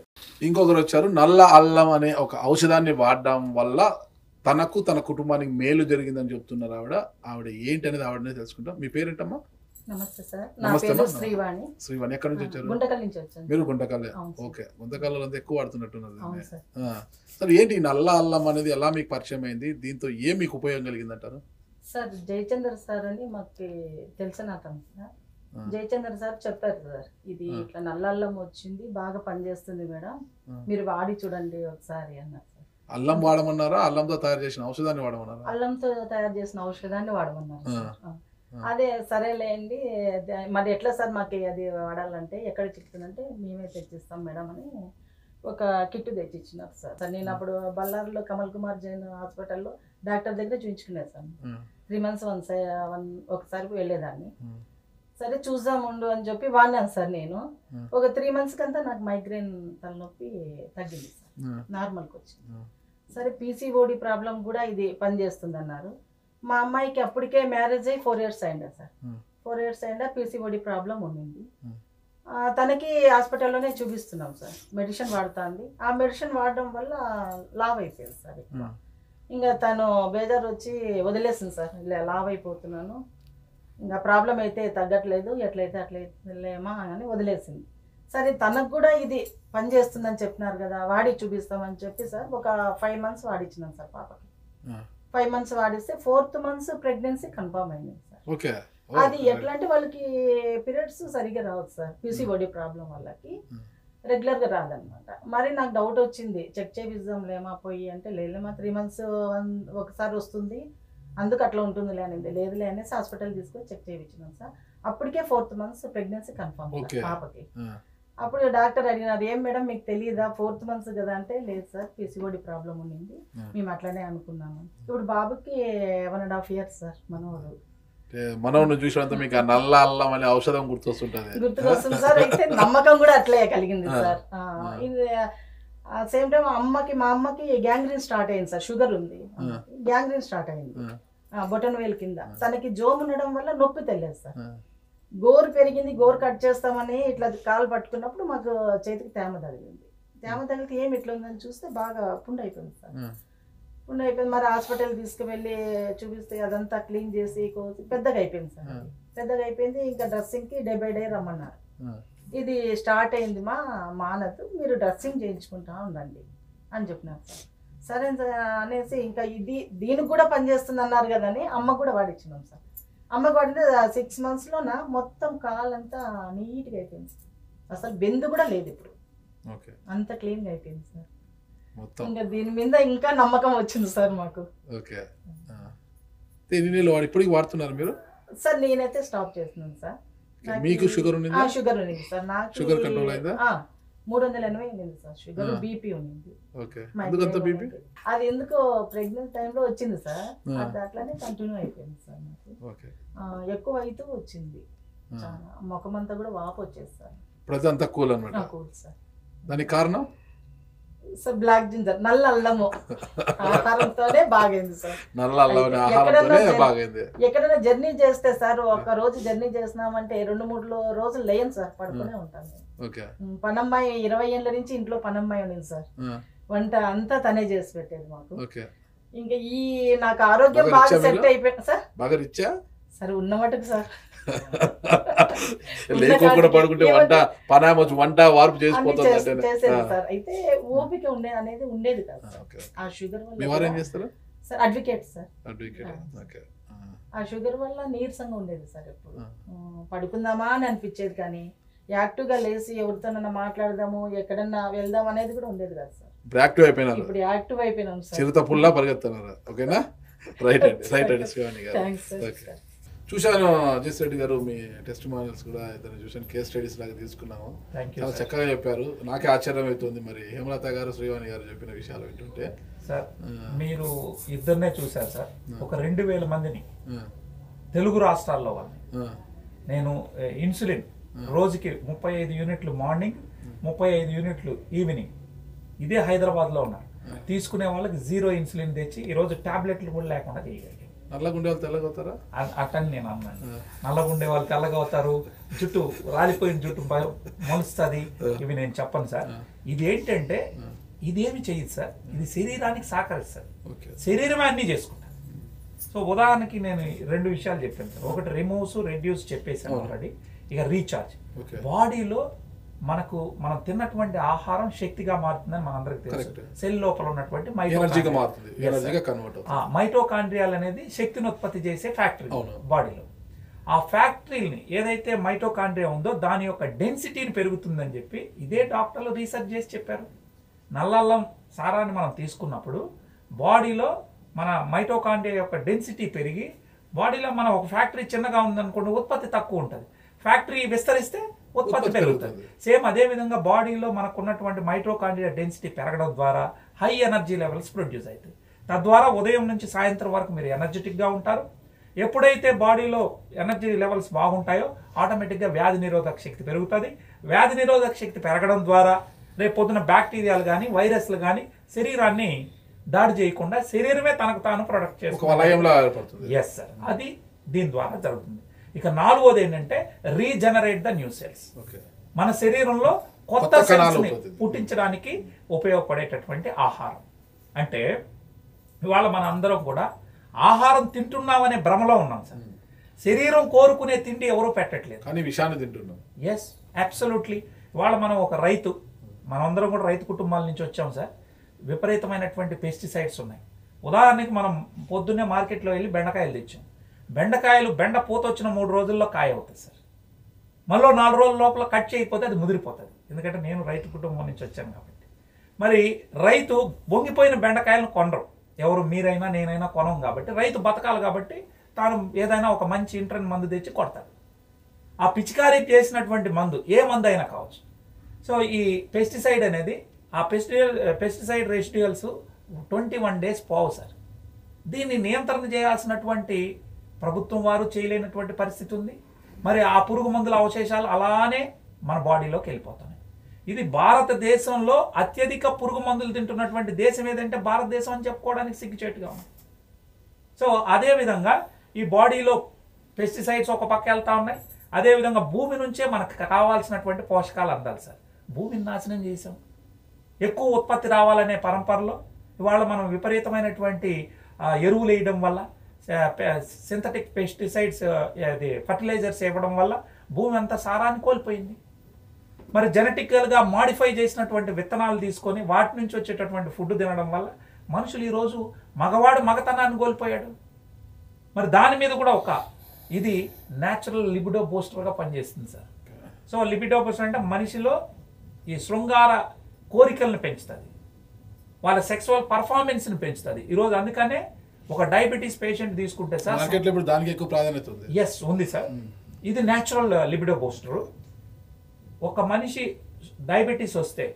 ఇంకొకరు వచ్చారు. నల్ల అల్లం అనే ఒక ఔషధాన్ని వాడడం వల్ల తనకు తన కుటుంబానికి మేలు జరిగిందని చెప్తున్నారు ఆవిడ. ఆవిడ ఏంటి అనేది ఆవిడనే తెలుసుకుంటాం. మీ పేరేంటమ్మా? నమస్తే సార్, నా పేరు శ్రీవాణి. శ్రీవాణి ఎక్కడి నుంచి వచ్చారు? గుంటకల్ నుంచి వచ్చాను. మీరు గుంటకల్లే? ఓకే, గుంటకల్లో అంతా ఎక్కువ వాడుతున్నట్టున్నారు. సరే, ఏంటి నల్ల అల్లం అనేది ఎలా మీకు పరిచయం అయింది? దీంతో ఏం మీకు ఉపయోగం కలిగిందంటారు? సార్ జయచంద్ర సార్ అని మాకు తెలిసిన అతను సార్. జయచంద్ర సార్ చెప్పారు సార్, ఇది ఇట్లా నల్ల అల్లం వచ్చింది, బాగా పనిచేస్తుంది మేడం, మీరు వాడి చూడండి ఒకసారి అన్నారు సార్. అల్లం వాడమన్నారా, అల్లంతో తయారు చేసిన ఔషధాన్ని వాడమన్నారా? అల్లంతో తయారు చేసిన ఔషధాన్ని వాడమన్నారు సార్. అదే సరేలేండి, మరి ఎట్లా సార్ మాకు అది వాడాలంటే ఎక్కడ చిక్కుతుందంటే మేమే తెచ్చిస్తాం మేడం అని ఒక కిట్ తెచ్చిచ్చినారు సార్. నేను అప్పుడు బళ్ళారిలో కమల్ కుమార్ జైన్ హాస్పిటల్లో డాక్టర్ దగ్గర చూపించుకునేది సార్. 3 months ఒకసారి వెళ్ళేదాన్ని. సరే చూద్దాముండు అని చెప్పి వాడినాను సార్. నేను ఒక 3 months కంతా నాకు మైగ్రేన్ తలనొప్పి తగ్గింది సార్, నార్మల్కి వచ్చింది. సరే పీసీఓడి ప్రాబ్లం కూడా ఇది పనిచేస్తుంది అన్నారు. మా అమ్మాయికి అప్పటికే మ్యారేజ్ అయ్యి 4 years అయిందా సార్. 4 years అయిందా, పీసీఓడి ప్రాబ్లం ఉండింది. తనకి హాస్పిటల్లోనే చూపిస్తున్నాం సార్, మెడిసిన్ వాడుతుంది. ఆ మెడిసిన్ వాడడం వల్ల లావ్ అయిపోయింది సార్. ఇంకా తను బేజారు వచ్చి వదిలేసింది సార్, ఇలా లావ్ అయిపోతున్నాను, ఇంకా ప్రాబ్లం అయితే తగ్గట్లేదు, ఎట్లయితే అట్లయితేలేమా అని వదిలేసింది. సరే తనకు కూడా ఇది పని చేస్తుందని చెప్పినారు కదా, వాడి చూపిస్తామని చెప్పి సార్ ఒక 5 months వాడిచ్చినాం సార్ పాపకి. 5 months వాడిస్తే 4th month pregnancy confirm అయింది సార్. అది ఎట్లా అంటే వాళ్ళకి పీరియడ్స్ సరిగ్గా రావచ్చు సార్, పీసీఓడి ప్రాబ్లం వాళ్ళకి రెగ్యులర్గా రాదనమాట. మరి నాకు డౌట్ వచ్చింది, చెక్ చేపిద్దాంలేమా పోయి అంటే లేదమ్మా 3 months ఒకసారి వస్తుంది, అందుకు అట్లా ఉంటుంది లేనింది, లేదులే అనేసి హాస్పిటల్ తీసుకొని చెక్ చేయించినాం సార్. అప్పటికే 4th month ప్రెగ్నెన్సీ కన్ఫర్మ్ పాపకి. అప్పుడు డాక్టర్ అడిగినారు, ఏం మేడం మీకు తెలియదా 4th month కదా అంటే, లేదు సార్ పీసీఓడి ప్రాబ్లం ఉండింది, మేము అట్లానే అనుకున్నాము. ఇప్పుడు బాబుకి 1.5 years సార్. మనవుని చూసినంత మీకు నల్ల అల్లం అనే ఔషధం గుర్తుకొస్తుంది సార్. అయితే నమ్మకం కూడా అట్లే కలిగింది సార్. ఇది సేమ్ టైం మా అమ్మకి గ్యాంగ్రీన్ స్టార్ట్ అయింది సార్, షుగర్ ఉంది, గ్యాంగ్రీన్ స్టార్ట్ అయింది బొటన్ వేలు కింద. తనకి జోమ్ ఉండడం వల్ల నొప్పి తెలియదు సార్. గోరు పెరిగింది, గోరు కట్ చేస్తామని ఇట్లా కాలు పట్టుకున్నప్పుడు మాకు చేతికి తేమ తగిలింది. తేమ తగిలితే ఏమి ఇట్లా ఉందని చూస్తే బాగా పుండు అయిపోయింది సార్. పుండు అయిపోయింది. మరి హాస్పిటల్ తీసుకువెళ్ళి చూపిస్తే అదంతా క్లీన్ చేసి కోసి పెద్దగా అయిపోయింది సార్. పెద్దగా అయిపోయింది. ఇంకా డ్రెస్సింగ్కి డే బై డే రమ్మన్నారు. ఇది స్టార్ట్ అయింది మానదు, మీరు డ్రెస్సింగ్ చేయించుకుంటా ఉండండి అని చెప్పినారు సార్. సరే అనేసి ఇంకా దీనికి కూడా పనిచేస్తుంది అన్నారు కదని అమ్మ కూడా వాడిచ్చినాం సార్. అమ్మకి వాడితే 6 monthsలోన మొత్తం కాలంతా నీట్గా అయిపోయింది సార్. అసలు బెందు కూడా లేదు ఇప్పుడు, అంత క్లీన్గా అయిపోయింది సార్. ఇంకా దీని మీద ఇంకా నమ్మకం వచ్చింది సార్ మాకు. ఇప్పటికి వాడుతున్నారు మీరు సార్? నేనైతే స్టాప్ చేస్తున్నాను సార్. మీకు షుగర్ ఉంది? షుగర్ ఉంది సార్. నాకు షుగర్ కంట్రోల్ అయిందా? 380 ఉంది సార్ షుగర్. బీపీ ఉంది. అది ఎందుకో ప్రెగ్నెంట్ టైంలో వచ్చింది సార్, అది అట్లానే కంటిన్యూ అయిపోయింది సార్. నాకు ఎక్కువ అయితే వచ్చింది, చాలా ముఖం అంతా కూడా వాపు వచ్చేది సార్. ప్రజంతా కూల్ అన్నమాట. Cool sir. దానికి కారణం సార్ బ్లాక్ జింజర్, నల్ల అల్లము ఆహారంతోనే బాగైంది సార్. నల్ల అల్లం ఆహారంతోనే బాగైంది. ఎక్కడైనా జర్నీ చేస్తే సార్, ఒక రోజు జర్నీ చేసినామంటే 2-3 రోజులు లేను సార్, పడుకునే ఉంటాను. పనమ్మాయి 20 ఏళ్ళ నుంచి ఇంట్లో పనమ్మాయి ఉంది సార్. వంట అంతా తనే చేసి పెట్టేది మాకు. ఇంకా నాకు ఆరోగ్యం బాగా సెట్ అయిపోయింది సార్. బాగా రిచ్చా సరే ఉన్న మటుకు సార్. లేకోకుండా పడుకుంటే వంట వార్పు చేసేది సార్. అయితే ఓపిక అనేది ఉండేది కాదు సార్. ఆ షుగర్ వల్ల సార్ అడ్వకేట్ సార్. ఆ షుగర్ వల్ల నీరసంగా ఉండేది సార్. ఎప్పుడు పడుకుందామా అని అనిపించేది, కానీ యాక్టివ్గా లేచి ఎవరితోనన్నా మాట్లాడదాము, ఎక్కడన్నా వెళ్దాం అనేది కూడా ఉండేది కాదు సార్. ఇప్పుడు యాక్టివ్ అయిపోయినారు. ఇప్పుడు యాక్టివ్ అయిపోయినాం సార్. చిరుత పుల్లా పరిగెత్తున్నారు. ఓకేనా? రైట్ అండి, రైట్ అండి శివాని గారు. చూశాను అజయ్ రెడ్డి గారు, మీ టెస్టిమోనియల్స్ కూడా ఇద్దరు చూశాను, కేస్ స్టడీస్ లాగా తీసుకున్నాము. చాలా చక్కగా చెప్పారు. నాకే ఆశ్చర్యం అవుతుంది మరి హేమలత గారు, శ్రీవాణి గారు చెప్పిన విషయాలు వింటుంటే. సార్ మీరు ఇద్దరినే చూశారు సార్, ఒక 2000 మందిని తెలుగు రాష్ట్రాల్లో వాళ్ళని. నేను ఇన్సులిన్ రోజుకి 35 యూనిట్లు మార్నింగ్, 35 యూనిట్లు ఈవినింగ్, ఇదే హైదరాబాద్లో ఉన్నారు. తీసుకునే వాళ్ళకి 0 ఇన్సులిన్ తెచ్చి ఈరోజు టాబ్లెట్లు కూడా లేకుండా చేయగలిగారు. నల్లగుండే వాళ్ళు తెల్లగా అవుతారా? అట్టని నేను అన్నాను. నల్లగుండే వాళ్ళు తెల్లగా అవుతారు, జుట్టు రాలిపోయిన జుట్టు మొలుస్తుంది, ఇవి నేను చెప్పను సార్. ఇది ఏంటంటే ఇదేమి చేయదు సార్, ఇది శరీరానికి సహకరిస్తారు, శరీరమే అన్నీ చేసుకుంటారు. సో ఉదాహరణకి నేను 2 విషయాలు చెప్పాను సార్. ఒకటి రిమూవ్స్, రెడ్యూస్ చెప్పేసాను ఆల్రెడీ. ఇక రీఛార్జ్, బాడీలో మనం తిన్నటువంటి ఆహారం శక్తిగా మారుతుందని మనందరికీ తెలుసు. సెల్ లోపల ఉన్నటువంటి మైటోకాండ్రియాల్ అనేది శక్తిని ఉత్పత్తి చేసే ఫ్యాక్టరీ బాడీలో. ఆ ఫ్యాక్టరీని ఏదైతే మైటోకాండ్రియా ఉందో దాని యొక్క డెన్సిటీని పెరుగుతుందని చెప్పి ఇదే డాక్టర్లు రీసెర్చ్ చేసి చెప్పారు. నల్లల్లం సారాన్ని మనం తీసుకున్నప్పుడు బాడీలో మన మైటోకాండ్రియా యొక్క డెన్సిటీ పెరిగి బాడీలో మన ఒక ఫ్యాక్టరీ చిన్నగా ఉందనుకోండి ఉత్పత్తి తక్కువ ఉంటుంది, ఫ్యాక్టరీ విస్తరిస్తే ఉత్పత్తి పెరుగుతుంది. సేమ్ అదే విధంగా బాడీలో మనకు ఉన్నటువంటి మైటోకాండ్రియా డెన్సిటీ పెరగడం ద్వారా హై ఎనర్జీ లెవెల్స్ ప్రొడ్యూస్ అవుతాయి. తద్వారా ఉదయం నుంచి సాయంత్రం వరకు మీరు ఎనర్జెటిక్గా ఉంటారు. ఎప్పుడైతే బాడీలో ఎనర్జీ లెవెల్స్ బాగుంటాయో ఆటోమేటిక్గా వ్యాధి నిరోధక శక్తి పెరుగుతుంది. వ్యాధి నిరోధక శక్తి పెరగడం ద్వారా రేపు పొద్దున బ్యాక్టీరియాలు కానీ వైరస్లు కానీ శరీరాన్ని దాడి చేయకుండా శరీరమే తనకు తాను ప్రొడక్ట్ చేస్తుంది. ఎస్ సార్, అది దీని ద్వారా జరుగుతుంది. ఇక 4వది ఏంటంటే రీజనరేట్ ద న్యూ సెల్స్. మన శరీరంలో కొత్త సెల్స్ ని పుట్టించడానికి ఉపయోగపడేటటువంటి ఆహారం. అంటే ఇవాళ మన అందరం కూడా ఆహారం తింటున్నామనే భ్రమలో ఉన్నాం సార్. శరీరం కోరుకునే తిండి ఎవరూ పెట్టట్లేదు, కానీ విషయాన్ని తింటున్నాం. Yes, absolutely. ఇవాళ మనం ఒక రైతు, మనందరం కూడా రైతు కుటుంబాల నుంచి వచ్చాం సార్. విపరీతమైనటువంటి పెస్టిసైడ్స్ ఉన్నాయి. ఉదాహరణకి మనం పొద్దున్నే మార్కెట్లో వెళ్ళి బెండకాయలు తెచ్చాం. బెండ పూత వచ్చిన 3 రోజుల్లో కాయ అవుతుంది సార్. మళ్ళీ 4 రోజుల లోపల కట్ చేయకపోతే అది ముదిరిపోతుంది. ఎందుకంటే నేను రైతు కుటుంబం నుంచి వచ్చాను కాబట్టి. మరి రైతు బొంగిపోయిన బెండకాయలను కొనరు, ఎవరు మీరైనా నేనైనా కొనం. కాబట్టి రైతు బతకాలి కాబట్టి తాను ఏదైనా ఒక మంచి ఇంట్రెన్ మందు తెచ్చి కొడతాడు. ఆ పిచికారీ చేసినటువంటి మందు ఏ మందు అయినా కావచ్చు. సో ఈ పెస్టిసైడ్ అనేది ఆ పెస్టిసైడ్ రెసిడ్యూయల్స్ 21 days పోవు సార్. దీన్ని నియంత్రణ చేయాల్సినటువంటి ప్రభుత్వం వారు చేయలేనటువంటి పరిస్థితి ఉంది. మరి ఆ పురుగు మందుల అవశేషాలు అలానే మన బాడీలోకి వెళ్ళిపోతున్నాయి. ఇది భారతదేశంలో అత్యధిక పురుగు మందులు తింటున్నటువంటి దేశం ఏదంటే భారతదేశం అని చెప్పుకోవడానికి సిగ్గుచేటుగా ఉంది. సో అదేవిధంగా ఈ బాడీలో పెస్టిసైడ్స్ ఒక పక్క వెళ్తా ఉన్నాయి. అదేవిధంగా భూమి నుంచే మనకు కావాల్సినటువంటి పోషకాలు అందాలి సార్. భూమిని నాశనం చేసాం. ఎక్కువ ఉత్పత్తి రావాలనే పరంపరలో ఇవాళ మనం విపరీతమైనటువంటి ఎరువులు వేయడం వల్ల, సింథటిక్ పెస్టిసైడ్స్ అది ఫర్టిలైజర్స్ ఇవ్వడం వల్ల భూమి అంతా సారాన్ని కోల్పోయింది. మరి జెనెటికల్గా మాడిఫై చేసినటువంటి విత్తనాలు తీసుకొని వాటి నుంచి వచ్చేటటువంటి ఫుడ్ తినడం వల్ల మనుషులు ఈరోజు మగవాడు మగతనాన్ని కోల్పోయాడు. మరి దాని మీద కూడా ఇది న్యాచురల్ లిబిడో బూస్టర్గా పనిచేస్తుంది సార్. సో లిబిడో బూస్టర్ అంటే మనిషిలో ఈ శృంగార కోరికలను పెంచుతుంది, వాళ్ళ సెక్సువల్ పర్ఫార్మెన్స్ని పెంచుతుంది. ఈరోజు అందుకనే ఒక డయాబెటీస్ పేషెంట్ తీసుకుంటే సార్ దానికి ఎక్కువ ప్రాధాన్యత ఉంది. ఎస్, ఉంది సార్. ఇది న్యాచురల్ లిబిడో బూస్టర్. ఒక మనిషి డయాబెటీస్ వస్తే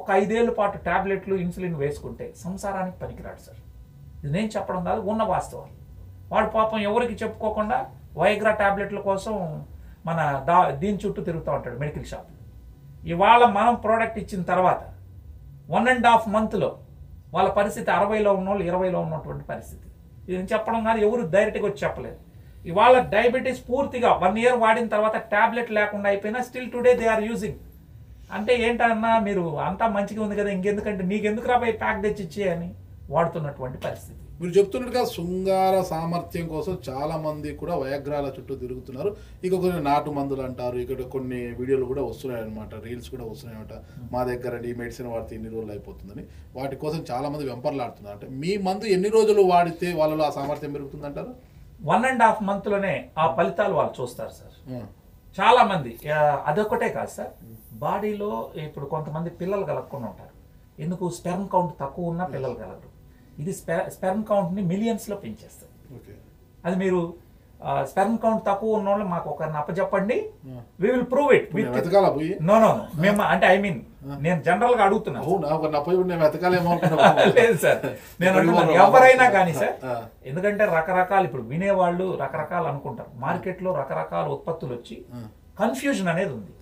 ఒక 5 ఏళ్ల పాటు టాబ్లెట్లు ఇన్సులిన్ వేసుకుంటే సంసారానికి పనికిరాడు సార్. ఇది నేను చెప్పడం కాదు, ఉన్న వాస్తవాలు. వాడు పాపం ఎవరికి చెప్పుకోకుండా వైగ్రా టాబ్లెట్ల కోసం మన దీని చుట్టూ తిరుగుతూ ఉంటాడు మెడికల్ షాప్. ఇవాళ మనం ప్రోడక్ట్ ఇచ్చిన తర్వాత 1.5 monthలో వాళ్ళ పరిస్థితి 60లో ఉన్నోళ్ళు 20లో ఉన్నటువంటి పరిస్థితి. ఇది చెప్పడం కానీ ఎవరు డైరెక్ట్గా వచ్చి చెప్పలేదు. ఇవాళ డయాబెటీస్ పూర్తిగా 1 year వాడిన తర్వాత టాబ్లెట్ లేకుండా అయిపోయినా still today they are using. అంటే ఏంటన్నా మీరు అంతా మంచిగా ఉంది కదా, ఇంకెందుకంటే నీకెందుకు రాబోయే ప్యాక్ తెచ్చి ఇచ్చేయని వాడుతున్నటువంటి పరిస్థితి. మీరు చెప్తున్నట్టుగా శృంగార సామర్థ్యం కోసం చాలా మంది కూడా వయాగ్రాల చుట్టూ తిరుగుతున్నారు. ఇక కొన్ని నాటు మందులు అంటారు, ఇక్కడ కొన్ని వీడియోలు కూడా వస్తున్నాయి అనమాట, రీల్స్ కూడా వస్తున్నాయన్నమాట. మా దగ్గర ఈ మెడిసిన్ వాడితే ఇన్ని రోజులు అయిపోతుందని వాటి కోసం చాలా మంది వెంపర్లాడుతున్నారు. అంటే మీ మందు ఎన్ని రోజులు వాడితే వాళ్ళలో ఆ సామర్థ్యం పెరుగుతుంది అంటారు? 1.5 monthలోనే ఆ ఫలితాలు వాళ్ళు చూస్తారు సార్. చాలా మంది అదొక్కటే కాదు సార్, బాడీలో ఇప్పుడు కొంతమంది పిల్లలు కలగకుండా ఉంటారు. ఎందుకు? స్పెర్మ్ కౌంట్ తక్కువ ఉన్న పిల్లలు కలగరు. ఇది స్పెర్మ్ కౌంట్ని మిలియన్స్లో పెంచేస్తుంది. అది మీరు స్పెర్మ్ కౌంట్ తక్కువ ఉన్న వాళ్ళు మాకు ఒకరిని అప్పచెప్పండి, we will prove it. No మేము అంటే నేను జనరల్ గా అడుగుతున్నాను. లేదు సార్, నేను అంటున్నాను ఎవరైనా కానీ సార్. ఎందుకంటే రకరకాలు ఇప్పుడు వినేవాళ్ళు రకరకాలు అనుకుంటారు. మార్కెట్లో రకరకాల ఉత్పత్తులు వచ్చి కన్ఫ్యూజన్ అనేది ఉంది.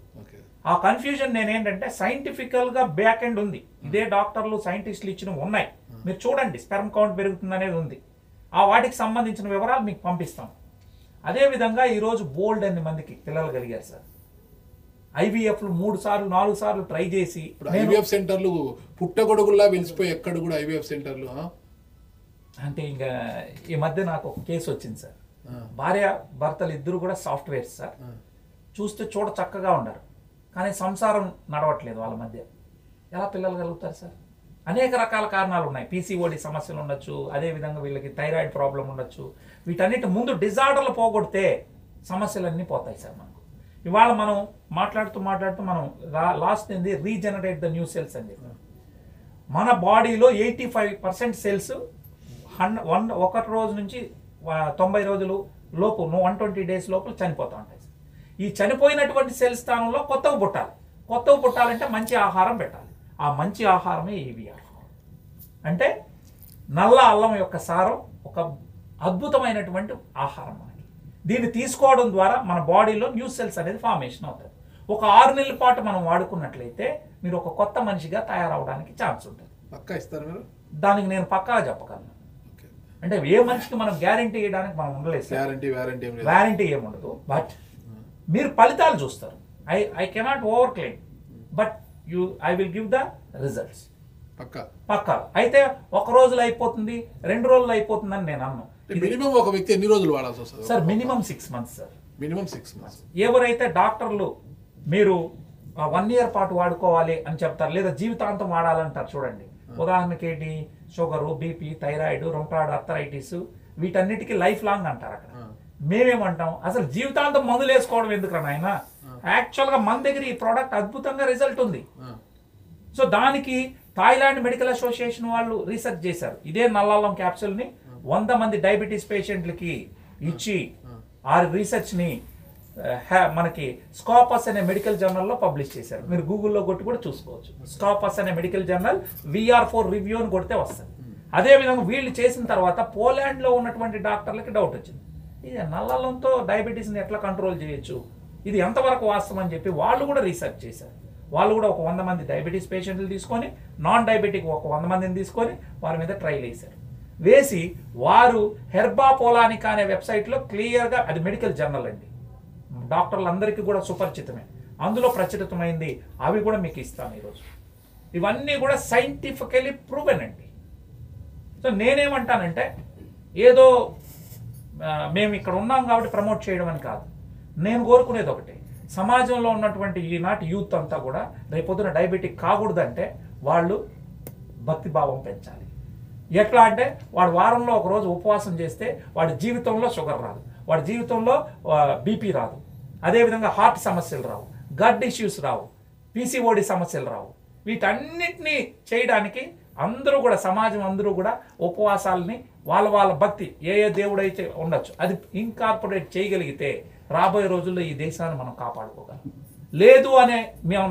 ఆ కన్ఫ్యూజన్ నేనేంటంటే సైంటిఫికల్ గా బ్యాక్ ఎండ్ ఉంది. ఇదే డాక్టర్లు సైంటిస్టులు ఇచ్చినవి ఉన్నాయి, మీరు చూడండి. స్పెర్మ్ కౌంట్ పెరుగుతుంది అనేది ఉంది. ఆ వాటికి సంబంధించిన వివరాలు మీకు పంపిస్తాం. అదేవిధంగా ఈరోజు బోల్డ్ అన్ని మందికి పిల్లలు కలిగారు సార్. ఐవీఎఫ్లు 3 సార్లు 4 సార్లు ట్రై చేసి ఐవీఎఫ్ సెంటర్లు పుట్టగొడుగుల్లా వెలిసిపోయి ఎక్కడ కూడా ఐవీఎఫ్ సెంటర్లు అంటే ఇంకా ఈ మధ్య నాకు ఒక కేసు వచ్చింది సార్. భార్య భర్తలు ఇద్దరు కూడా సాఫ్ట్వేర్స్ సార్. చూస్తే చూడ చక్కగా ఉన్నారు. కానీ సంసారం నడవట్లేదు వాళ్ళ మధ్య. ఎలా పిల్లలు కలుగుతారు సార్? అనేక రకాల కారణాలు ఉన్నాయి. పీసీఓడి సమస్యలు ఉండొచ్చు, అదేవిధంగా వీళ్ళకి థైరాయిడ్ ప్రాబ్లం ఉండొచ్చు. వీటన్నిటి ముందు డిజార్డర్లు పోగొడితే సమస్యలన్నీ పోతాయి సార్ మనకు. ఇవాళ మనం మాట్లాడుతూ మనం లాస్ట్ ఏంది రీజనరేట్ ద న్యూ సెల్స్ అని చెప్పాం. మన బాడీలో 85% సెల్స్ ఒక రోజు నుంచి 90 రోజులు లోపు 120 డేస్ లోపల చనిపోతూ ఉంటాయి. ఈ చనిపోయినటువంటి సెల్ స్థానంలో కొత్తవి పుట్టాలంటే మంచి ఆహారం పెట్టాలి. ఆ మంచి ఆహారమే ఈవీఆర్. అంటే నల్ల అల్లం యొక్క సారం ఒక అద్భుతమైనటువంటి ఆహారం మనకి. దీన్ని తీసుకోవడం ద్వారా మన బాడీలో న్యూ సెల్స్ అనేది ఫార్మేషన్ అవుతుంది. ఒక 6 నెలల పాటు మనం వాడుకున్నట్లయితే మీరు ఒక కొత్త మనిషిగా తయారవడానికి ఛాన్స్ ఉంటుంది. పక్కా ఇస్తారు మీరు? దానికి నేను పక్కాగా చెప్పగలను. అంటే ఏ మనిషికి మనం గ్యారంటీ ఇవ్వడానికి మనం ఉండలేదు. వ్యారంటీ ఏముండదు. బట్ మీరు ఫలితాలు చూస్తారు. I cannot over claim, but I will give the results. పక్కా. అయితే 1 రోజులో అయిపోతుంది, 2 రోజులు అయిపోతుందని నేను అన్నాను. మినిమం ఒక వ్యక్తి ఎన్ని రోజులు వాడాల్సి వస్తుంది sir? Minimum 6 months sir. Minimum 6 months. ఎవరైతే డాక్టర్లు మీరు 1 year పాటు వాడుకోవాలి అని చెప్తారు, లేదా జీవితాంతం వాడాలంటారు చూడండి. ఉదాహరణకి ఏంటి, sugar, BP, thyroid, rheumatoid arthritis, వీటన్నిటికీ లైఫ్ లాంగ్ అంటారు అక్కడ. మేమేమంటాం, అసలు జీవితాంతం మందులు వేసుకోవడం ఎందుకు నాయన? యాక్చువల్గా మన దగ్గర ఈ ప్రోడక్ట్ అద్భుతంగా రిజల్ట్ ఉంది. సో దానికి థాయిలాండ్ మెడికల్ అసోసియేషన్ వాళ్ళు రీసెర్చ్ చేశారు. ఇదే నల్లల్లం క్యాప్సూల్ని 100 మంది డయాబెటీస్ పేషెంట్లకి ఇచ్చి ఆ రీసెర్చ్ని మనకి స్కాపస్ అనే మెడికల్ జర్నల్లో పబ్లిష్ చేశారు. మీరు గూగుల్లో కొట్టి కూడా చూసుకోవచ్చు. స్కాపస్ అనే మెడికల్ జర్నల్ VR4 రివ్యూ అని కొడితే వస్తుంది. అదేవిధంగా వీళ్ళు చేసిన తర్వాత పోలాండ్లో ఉన్నటువంటి డాక్టర్లకి డౌట్ వచ్చింది, ఇది నల్లల్లంతో డయాబెటీస్ని ఎట్లా కంట్రోల్ చేయొచ్చు, ఇది ఎంతవరకు వాస్తవం అని చెప్పి వాళ్ళు కూడా రీసెర్చ్ చేశారు. వాళ్ళు కూడా ఒక 100 మంది డయాబెటీస్ పేషెంట్లు తీసుకొని, నాన్ డయాబెటిక్ ఒక 100 మందిని తీసుకొని వారి మీద ట్రయల్ వేశారు. వేసి వారు హెర్బా పోలానికా అనే వెబ్సైట్లో క్లియర్గా, అది మెడికల్ జర్నల్ అండి, డాక్టర్లందరికీ కూడా సుపరిచితమే, అందులో ప్రచురితమైంది. అవి కూడా మీకు ఇస్తాను ఈరోజు. ఇవన్నీ కూడా సైంటిఫికలీ ప్రూవెన్ అండి. సో నేనేమంటానంటే, ఏదో మేము ఇక్కడ ఉన్నాం కాబట్టి ప్రమోట్ చేయడం అని కాదు. నేను కోరుకునేది ఒకటి, సమాజంలో ఉన్నటువంటి ఈనాటి యూత్ అంతా కూడా రేపొద్దున డయాబెటిక్ కాకూడదంటే వాళ్ళు భక్తిభావం పెంచాలి. ఎట్లా అంటే, వాడు వారంలో ఒక రోజు ఉపవాసం చేస్తే వాడి జీవితంలో షుగర్ రాదు, వాడి జీవితంలో బీపీ రాదు, అదేవిధంగా హార్ట్ సమస్యలు రావు, గట్ ఇష్యూస్ రావు, పీసీఓడి సమస్యలు రావు. వీటన్నిటినీ చేయడానికి అందరూ కూడా, సమాజం అందరూ కూడా ఉపవాసాలని వాళ్ళ భక్తి ఏ దేవుడైతే ఉండొచ్చు అది ఇన్కార్పొరేట్ చేయగలిగితే రాబోయే రోజుల్లో ఈ దేశాన్ని మనం కాపాడుకోగలం. లేదు అనే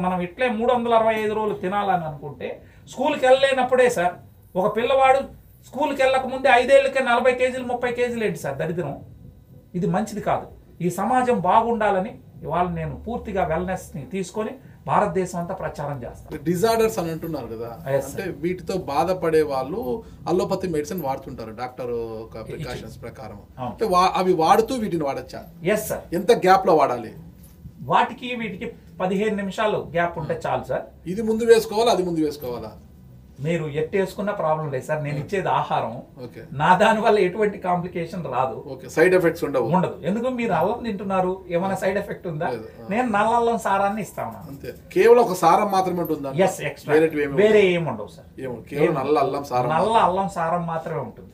మనం ఇట్లే 365 రోజులు తినాలని అనుకుంటే స్కూల్కి వెళ్ళలేనప్పుడే సార్, ఒక పిల్లవాడు స్కూల్కి వెళ్ళక ముందే 5 ఏళ్ళకే 40 కేజీలు 30 కేజీలు ఏంటి సార్ దరిద్రం? ఇది మంచిది కాదు. ఈ సమాజం బాగుండాలని ఇవాళ నేను పూర్తిగా వెల్నెస్ని తీసుకొని భారతదేశం అంతా ప్రచారం చేస్తాను. డిజార్డర్స్ అని అంటున్నారు కదా, అంటే వీటితో బాధపడే వాళ్ళు అలోపతి మెడిసిన్ వాడుతుంటారు డాక్టర్ ప్రికాషన్స్ ప్రకారం. అంటే అవి వాడుతూ వీటిని వాడచ్చా? Yes sir. ఎంత గ్యాప్ లో వాడాలి? వీటికి 15 నిమిషాలు గ్యాప్ ఉంటే చాలు సార్. ఇది ముందు వేసుకోవాలా, అది ముందు వేసుకోవాలా? మీరు ఎట్టు వేసుకున్న ప్రాబ్లం లేదు సార్. నేను ఇచ్చేది ఆహారం, నా దాని వల్ల ఎటువంటి కాంప్లికేషన్ రాదు, సైడ్ ఎఫెక్ట్స్ ఉండదు. ఎందుకు మీరు అల్లం తింటున్నారు, ఏమైనా సైడ్ ఎఫెక్ట్ ఉందా? నేను నల్ల అల్లం సారాన్ని ఇస్తాను అంతే. కేవలం ఒక సారం మాత్రమే ఉంటుందా? వేరే ఏముండవు సార్. కేవలం నల్ల అల్లం సారం మాత్రమే ఉంటుంది.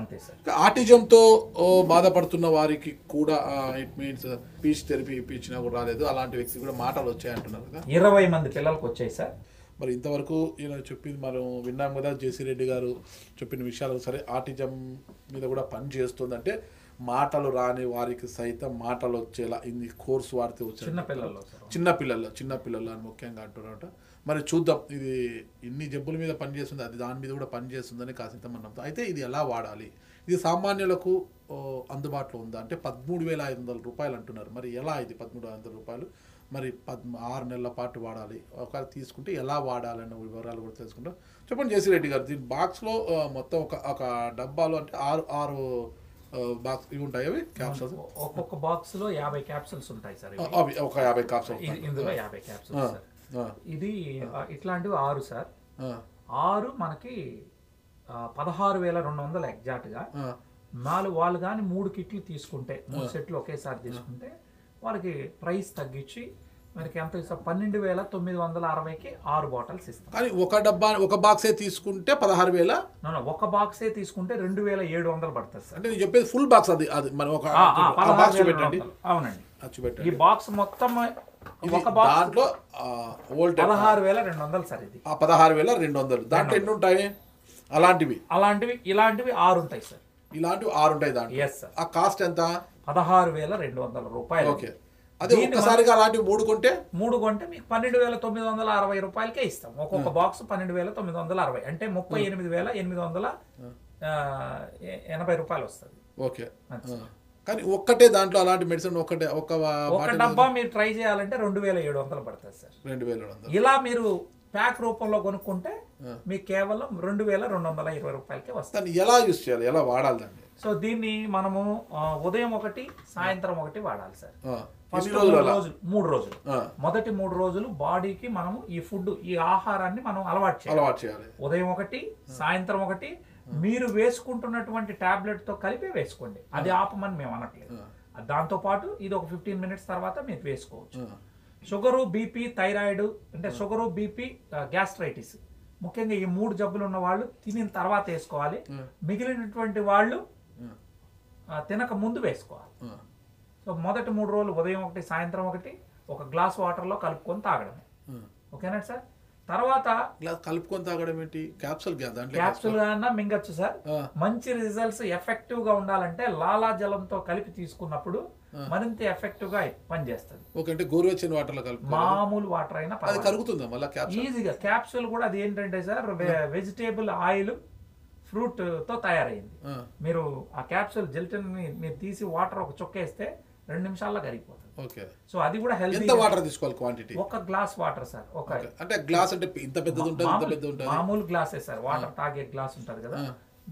అంతే సార్. ఆటిజంతో బాధపడుతున్న వారికి కూడా ఇట్ మీన్స్ స్పీచ్ థెరపీ ఇప్పించినా కూడా రాలేదు, అలాంటి వ్యక్తి కూడా మాటలు వచ్చాయంటున్నారు కదా. 20 మంది పిల్లలకు వచ్చాయి సార్. మరి ఇంతవరకు ఈయన చెప్పింది మనం విన్నాం కదా, జేసీ రెడ్డి గారు చెప్పిన విషయాలు. సరే, ఆటిజం మీద కూడా పని చేస్తుంది. అంటే మాటలు రాని వారికి సైతం మాటలు వచ్చేలా ఇన్ని కోర్సు వాడితే వచ్చే చిన్నపిల్లలు అని ముఖ్యంగా అంటున్నారట. మరి చూద్దాం, ఇది ఇన్ని జబ్బుల మీద పనిచేస్తుంది, అది దాని మీద కూడా పనిచేస్తుందని కాసింత మనం నమ్ముతాం. అయితే ఇది ఎలా వాడాలి, ఇది సామాన్యులకు అందుబాటులో ఉందా అంటే 13,500 రూపాయలు అంటున్నారు. మరి ఎలా ఇది 13,500 రూపాయలు? మరి 6 నెలల పాటు వాడాలి, ఒకవేళ తీసుకుంటే ఎలా వాడాలన్న వివరాలు కూడా తెలుసుకుంటాం. చెప్పండి జేసీ రెడ్డి గారు, దీని బాక్స్లో మొత్తం ఒక డబ్బాలో అంటే 6 బాక్స్ ఇవి ఉంటాయి, అవి క్యాప్సూల్స్. ఒక్కొక్క బాక్స్ లో 50 క్యాప్సూల్స్ ఉంటాయి సార్. అవి ఒక 50 క్యాప్సూల్స్. ఇందులో 50 క్యాప్సూల్స్ సార్. ఇది ఇట్లాంటివి 6 సార్. 6 మనకి 16,200 ఎగ్జాక్ట్ గా. వాళ్ళు కానీ 3 కిట్లు తీసుకుంటే, 3 సెట్లు ఒకేసారి తీసుకుంటే వాళ్ళకి ప్రైస్ తగ్గించి మనకి ఎంత ఇస్తాం 12,960కి 6 బాటిల్స్ ఇస్తాం. కానీ ఒక బాక్సే తీసుకుంటే 16,000. ఒక బాక్సే తీసుకుంటే 2,700 పడుతుంది సార్. అంటే నేను చెప్పేది ఫుల్ బాక్స్, అది మనం ఒక బాక్స్ చూపెట్టండి. అవునండి, ఈ బాక్స్ మొత్తం ఒక బాక్స్ దాంట్లో 16,200 సార్. ఇది 16,200. దాంట్లో ఎన్ని ఉంటాయి? ఇలాంటివి 6 ఉంటాయి సార్. ఇలాంటివి 6 ఉంటాయి దాంట్లో. Yes sir. ఆ కాస్ట్ ఎంత? 16,200 రూపాయలు. ఓకే. అదే ఒక్కసారిగా అలాంటివి 3 కొంటే మీకు 12,960 రూపాయలకే ఇస్తాం. ఒక్కొక్క బాక్స్ 12,960 అంటే 38,880 రూపాయలు వస్తుంది. ఓకే. కానీ ఒక్కటే దాంట్లో అలాంటి మెడిసిన్ ఒక డబ్బా మీరు ట్రై చేయాలంటే 2,700 పడుతుంది సార్. 2,700. ఇలా మీరు ప్యాక్ రూపంలో కొనుక్కుంటే మీకు కేవలం 2,220 రూపాయలకే వస్తుంది. ఎలా యూస్ చేయాలి, ఎలా వాడాలి దాన్ని? సో దీన్ని మనము ఉదయం 1, సాయంత్రం 1 వాడాలి సార్. ఫస్ట్ 3 రోజులు. మొదటి 3 రోజులు బాడీకి మనము ఈ ఫుడ్, ఈ ఆహారాన్ని మనం అలవాటు చేయాలి. ఉదయం 1, సాయంత్రం 1. మీరు వేసుకుంటున్నటువంటి టాబ్లెట్ తో కలిపి వేసుకోండి, అది ఆపమని మేము అనట్లేదు. దాంతో పాటు ఇది ఒక 15 మినిట్స్ తర్వాత మీరు వేసుకోవచ్చు. షుగరు, బీపీ, థైరాయిడ్, అంటే షుగరు, బీపీ, గ్యాస్ట్రైటిస్, ముఖ్యంగా ఈ 3 జబ్బులు ఉన్న వాళ్ళు తినిన తర్వాత వేసుకోవాలి. మిగిలినటువంటి వాళ్ళు తినక ముందు వేసుకోవాలి. సో మొదటి 3 రోజులు ఉదయం 1, సాయంత్రం 1 ఒక గ్లాస్ వాటర్లో కలుపుకొని తాగడమే. ఓకేనా సార్? తర్వాత కలుపుకొని తాగడం ఏంటి? క్యాప్సూల్ గా మింగచ్చు సార్. మంచి రిజల్ట్స్ ఎఫెక్టివ్ గా ఉండాలంటే లాలాజలంతో కలిపి తీసుకున్నప్పుడు మరింత ఎఫెక్టివ్ గా పనిచేస్తుంది. అంటే గోరువెచ్చని వాటర్ లో కలుపు, మామూలు వాటర్ అయినా కరుగుతుందా మళ్ళీ ఈజీగా? క్యాప్సూల్ కూడా అది ఏంటంటే సార్, వెజిటేబుల్ ఆయిల్, ఫ్రూట్ తో తయారైంది. మీరు ఆ క్యాప్సూల్ జెల్టిన్ మీరు తీసి వాటర్ ఒక చొక్కేస్తే 2 నిమిషాల్లో కరిగిపోతుంది. సో అది కూడా హెల్తీ. వాటర్ తీసుకోవాలి క్వాంటిటీ? ఒక గ్లాస్ వాటర్ సార్. అంటే గ్లాస్ అంటే ఇంత పెద్దది ఉంటుంది? మామూలు గ్లాసే సార్, వాటర్ తాగే గ్లాస్ ఉంటుంది కదా,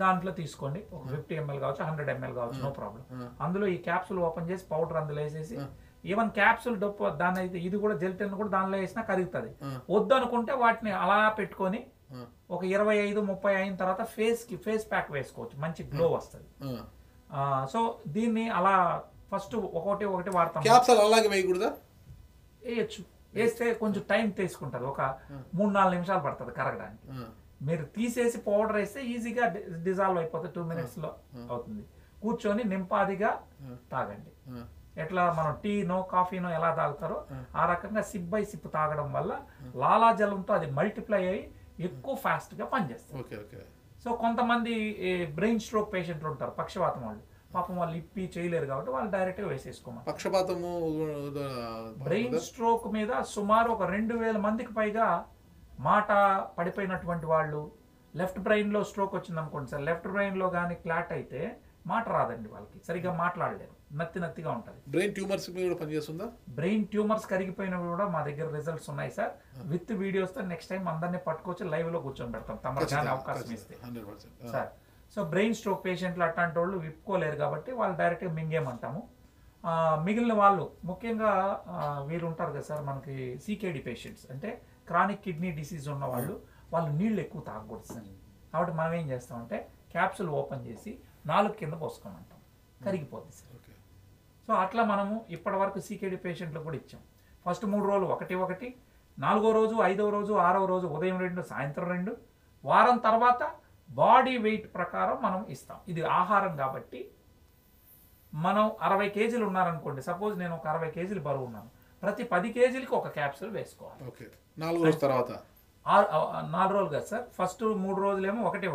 దాంట్లో తీసుకోండి. ఒక 50 ml కావచ్చు, 100 ml కావచ్చు, నో ప్రాబ్లం. అందులో ఈ క్యాప్సూల్ ఓపెన్ చేసి పౌడర్ అందులో వేసేసి, ఈవెన్ క్యాప్సూల్ డొప్పు దాని అయితే ఇది కూడా జెల్టిన్ కూడా దానిలో వేసినా కరుగుతుంది. వద్దు అనుకుంటే వాటిని అలా పెట్టుకొని ఒక 25-30 అయిన తర్వాత ఫేస్ ప్యాక్ వేసుకోవచ్చు, మంచి గ్లో వస్తుంది. సో దీన్ని అలా ఫస్ట్ ఒకటి వాడతాం. క్యాప్సూల్ అలాగే వేయకూడదా? వేయచ్చు. వేస్తే కొంచెం టైం తీసుకుంటుంది, ఒక 3-4 నిమిషాలు పడుతుంది కరగడానికి. మీరు తీసేసి పౌడర్ వేస్తే ఈజీగా డిజాల్వ్ అయిపోతుంది, 2 minutes లో అవుతుంది. కూర్చొని నింపాదిగా తాగండి. ఎట్లా మనం టీనో కాఫీనో ఎలా తాగుతారో ఆ రకంగా సిప్ బై సిప్ తాగడం వల్ల లాలాజలంతో అది మల్టిప్లై అయ్యి ఎక్కువ ఫాస్ట్ గా పనిచేస్తుంది. సో కొంతమంది బ్రెయిన్ స్ట్రోక్ పేషెంట్లు ఉంటారు, పక్షవాతం వాళ్ళు, పాపం వాళ్ళు ఇప్పి చేయలేరు కాబట్టి వాళ్ళు డైరెక్ట్ గా వేసేసుకోమని. పక్షపాతము, బ్రెయిన్ స్ట్రోక్ మీద సుమారు ఒక 2,000 మందికి పైగా మాట పడిపోయినటువంటి వాళ్ళు. లెఫ్ట్ బ్రెయిన్ లో స్ట్రోక్ వచ్చింది అనుకోండి సార్, లెఫ్ట్ బ్రెయిన్ లో కానీ క్లాట్ అయితే మాట రాదండి వాళ్ళకి, సరిగ్గా మాట్లాడలేరు, నత్తిగా ఉంటుంది. బ్రెయిన్ ట్యూమర్స్ కూడా పనిచేస్తుందా? బ్రెయిన్ ట్యూమర్స్ కరిగిపోయినవి కూడా మా దగ్గర రిజల్ట్స్ ఉన్నాయి సార్, విత్ వీడియోస్ తో. నెక్స్ట్ టైం అందరినీ పట్టుకొచ్చి లైవ్ లో కూర్చొని పెడతాం తమకు అవకాశం ఇస్తే సార్. సో బ్రెయిన్ స్ట్రోక్ పేషెంట్లు అట్లాంటి వాళ్ళు విప్పుకోలేరు కాబట్టి వాళ్ళు డైరెక్ట్గా మింగేమంటాము. మిగిలిన వాళ్ళు ముఖ్యంగా వీళ్ళు ఉంటారు కదా సార్, మనకి సీకేడి పేషెంట్స్, అంటే క్రానిక్ కిడ్నీ డిసీజ్ ఉన్న వాళ్ళు నీళ్ళు ఎక్కువ తాగకూడదు సార్. కాబట్టి మనం ఏం చేస్తామంటే క్యాప్సూల్ ఓపెన్ చేసి 4 కింద పోసుకోమంటాం, కరిగిపోద్ది సార్. సో అట్లా మనము ఇప్పటి వరకు సీకేడి పేషెంట్లు కూడా ఇచ్చాం. ఫస్ట్ 3 రోజులు 1, 4వ రోజు, 5వ రోజు, 6వ రోజు ఉదయం 2, సాయంత్రం 2. వారం తర్వాత బాడీ వెయిట్ ప్రకారం మనం ఇస్తాం. ఇది ఆహారం కాబట్టి మనం 60 కేజీలు ఉన్నారనుకోండి, సపోజ్ నేను ఒక 60 కేజీలు బరువు ఉన్నాను, ప్రతి 10 కేజీలకి ఒక క్యాప్సూల్ వేసుకోవాలి. 4 రోజుల తర్వాత 4 రోజులు కదా సార్. ఫస్ట్ 3 రోజులేమో 1,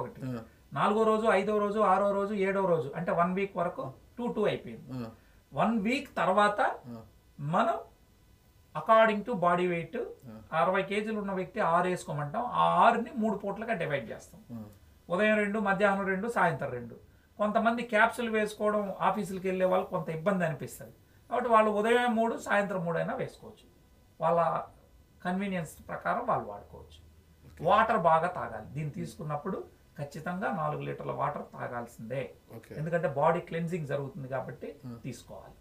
4వ రోజు, 5వ రోజు, 6వ రోజు, 7వ రోజు, అంటే 1 వీక్ వరకు 2 అయిపోయింది. 1 వీక్ తర్వాత మనం అకార్డింగ్ టు బాడీ వెయిట్ 60 కేజీలు ఉన్న వ్యక్తి 6 వేసుకోమంటాం. ఆ 6ని 3 పూట్లుగా డివైడ్ చేస్తాం. ఉదయం 2, మధ్యాహ్నం 2, సాయంత్రం 2. కొంతమంది క్యాప్సూల్ వేసుకోవడం ఆఫీసులకు వెళ్ళే వాళ్ళు కొంత ఇబ్బంది అనిపిస్తుంది కాబట్టి వాళ్ళు ఉదయం 3, సాయంత్రం 3 అయినా వేసుకోవచ్చు. వాళ్ళ కన్వీనియన్స్ ప్రకారం వాళ్ళు వాడుకోవచ్చు. వాటర్ బాగా తాగాలి. దీన్ని తీసుకున్నప్పుడు ఖచ్చితంగా 4 లీటర్ల వాటర్ తాగాల్సిందే, ఎందుకంటే బాడీ క్లెన్జింగ్ జరుగుతుంది కాబట్టి తీసుకోవాలి.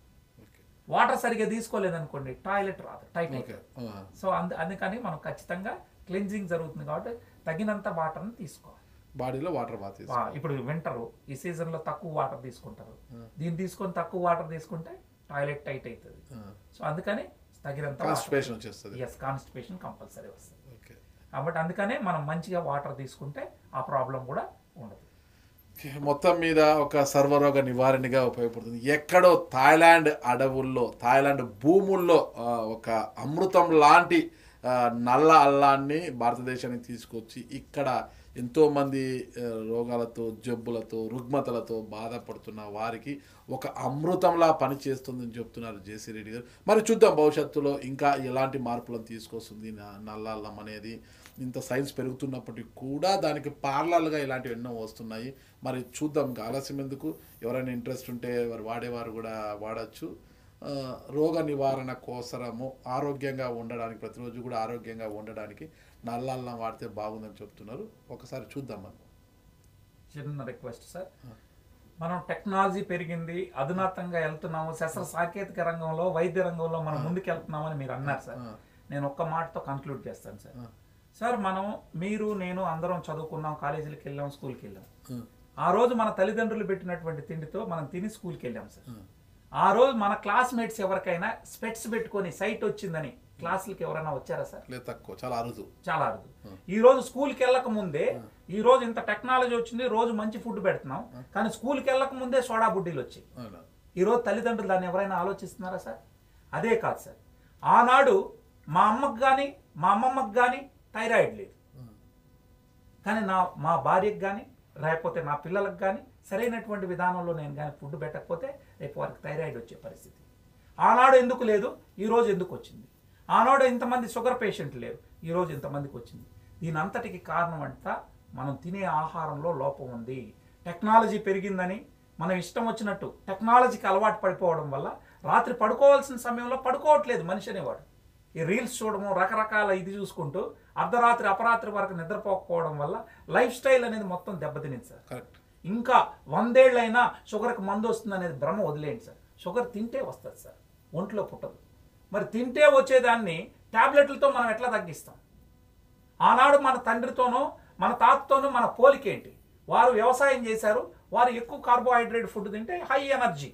వాటర్ సరిగ్గా తీసుకోలేదనుకోండి టాయిలెట్ రాదు, టైట్ అయిపోతుంది. సో అందుకని మనం ఖచ్చితంగా క్లెన్జింగ్ జరుగుతుంది కాబట్టి తగినంత వాటర్ని తీసుకోవాలి. బాడీలో వాటర్ బాగా. ఇప్పుడు వింటర్ ఈ సీజన్ లో తక్కువ వాటర్ తీసుకుంటారు, దీన్ని తీసుకొని తక్కువ వాటర్ తీసుకుంటే టాయిలెట్ టైట్ అవుతుంది. సో అందుకని తగినంత కాన్స్టిపేషన్ వచ్చేస్తుంది. ఎస్, కాన్స్టిపేషన్ కంపల్సరీ వస్తుంది. ఓకే, కాబట్టి అందుకనే మనం మంచిగా వాటర్ తీసుకుంటే ఆ ప్రాబ్లం కూడా ఉండదు. మొత్తం మీద ఒక సర్వరోగ నివారణగా ఉపయోగపడుతుంది. ఎక్కడో థాయిలాండ్ అడవుల్లో, థాయిలాండ్ భూముల్లో ఒక అమృతం లాంటి నల్ల అల్లాన్ని భారతదేశానికి తీసుకొచ్చి ఇక్కడ ఎంతోమంది రోగాలతో, జబ్బులతో, రుగ్మతలతో బాధపడుతున్న వారికి ఒక అమృతంలా పనిచేస్తుందని చెప్తున్నారు జేసీ రెడ్డి గారు. మరి చూద్దాం భవిష్యత్తులో ఇంకా ఎలాంటి మార్పులను తీసుకొస్తుంది నల్ల అల్లం అనేది. ఇంత సైన్స్ పెరుగుతున్నప్పటికీ కూడా దానికి పార్లర్గా ఇలాంటివి ఎన్నో వస్తున్నాయి. మరి చూద్దాం, ఇంకా ఆలస్యం ఎందుకు. ఎవరైనా ఇంట్రెస్ట్ ఉంటే వారు వాడేవారు కూడా వాడచ్చు. రోగ నివారణ కోసరము ఆరోగ్యంగా ఉండడానికి, ప్రతిరోజు కూడా ఆరోగ్యంగా ఉండడానికి నల్ల అల్లం వాడితే బాగుందని చెప్తున్నారు. ఒకసారి చూద్దాం. మనం చిన్న రిక్వెస్ట్ సార్, మనం టెక్నాలజీ పెరిగింది, అధునాతంగా వెళ్తున్నాము, శస్త్ర సాంకేతిక రంగంలో, వైద్య రంగంలో మనం ముందుకు వెళ్తున్నామని మీరు అన్నారు సార్. నేను ఒక్క మాటతో కన్క్లూడ్ చేస్తాను సార్. సార్, మనం, మీరు, నేను అందరం చదువుకున్నాం, కాలేజీలకు వెళ్ళాం, స్కూల్కి వెళ్ళాం. ఆ రోజు మన తల్లిదండ్రులు పెట్టినటువంటి తిండితో మనం తిని స్కూల్కి వెళ్ళాం సార్. ఆ రోజు మన క్లాస్మేట్స్ ఎవరికైనా స్పెట్స్ పెట్టుకొని సైట్ వచ్చిందని క్లాసులకి ఎవరైనా వచ్చారా సార్? లేదు, తక్కువ, చాలా అరుదు, చాలా అరుదు. ఈ రోజు స్కూల్కి వెళ్ళక ముందే, ఈ రోజు ఇంత టెక్నాలజీ వచ్చింది, రోజు మంచి ఫుడ్ పెడుతున్నాం, కానీ స్కూల్కి వెళ్ళక ముందే సోడా బుడ్డీలు వచ్చాయి. ఈ రోజు తల్లిదండ్రులు దాన్ని ఎవరైనా ఆలోచిస్తున్నారా సార్? అదే కాదు సార్, ఆనాడు మా అమ్మకు కానీ మా అమ్మమ్మకు కానీ థైరాయిడ్ లేదు, కానీ మా భార్యకు కానీ లేకపోతే నా పిల్లలకు కానీ సరైనటువంటి విధానంలో నేను కానీ ఫుడ్ పెట్టకపోతే రేపు వారికి థైరాయిడ్ వచ్చే పరిస్థితి. ఆనాడు ఎందుకు లేదు, ఈరోజు ఎందుకు వచ్చింది? ఆనాడు ఇంతమంది షుగర్ పేషెంట్లు లేరు, ఈరోజు ఇంతమందికి వచ్చింది. దీని అంతటికి కారణం అంతా మనం తినే ఆహారంలో లోపం ఉంది. టెక్నాలజీ పెరిగిందని మనం ఇష్టం వచ్చినట్టు టెక్నాలజీకి అలవాటు పడిపోవడం వల్ల రాత్రి పడుకోవాల్సిన సమయంలో పడుకోవట్లేదు మనిషి అనేవాడు. ఈ రీల్స్ చూడము, రకరకాల ఇది చూసుకుంటూ అర్ధరాత్రి అపరాత్రి వరకు నిద్రపోకపోవడం వల్ల లైఫ్ స్టైల్ అనేది మొత్తం దెబ్బతినింది సార్. కరెక్ట్. ఇంకా 100 ఏళ్ళైనా షుగర్కి మందు వస్తుంది అనేది భ్రమ వదిలేయండి సార్. షుగర్ తింటే వస్తుంది సార్, ఒంట్లో పుట్టదు. మరి తింటే వచ్చేదాన్ని ట్యాబ్లెట్లతో మనం ఎట్లా తగ్గిస్తాం? ఆనాడు మన తండ్రితోనో మన తాతతోనో మన పోలికేంటి? వారు వ్యవసాయం చేశారు, వారు ఎక్కువ కార్బోహైడ్రేట్ ఫుడ్ తింటే హై ఎనర్జీ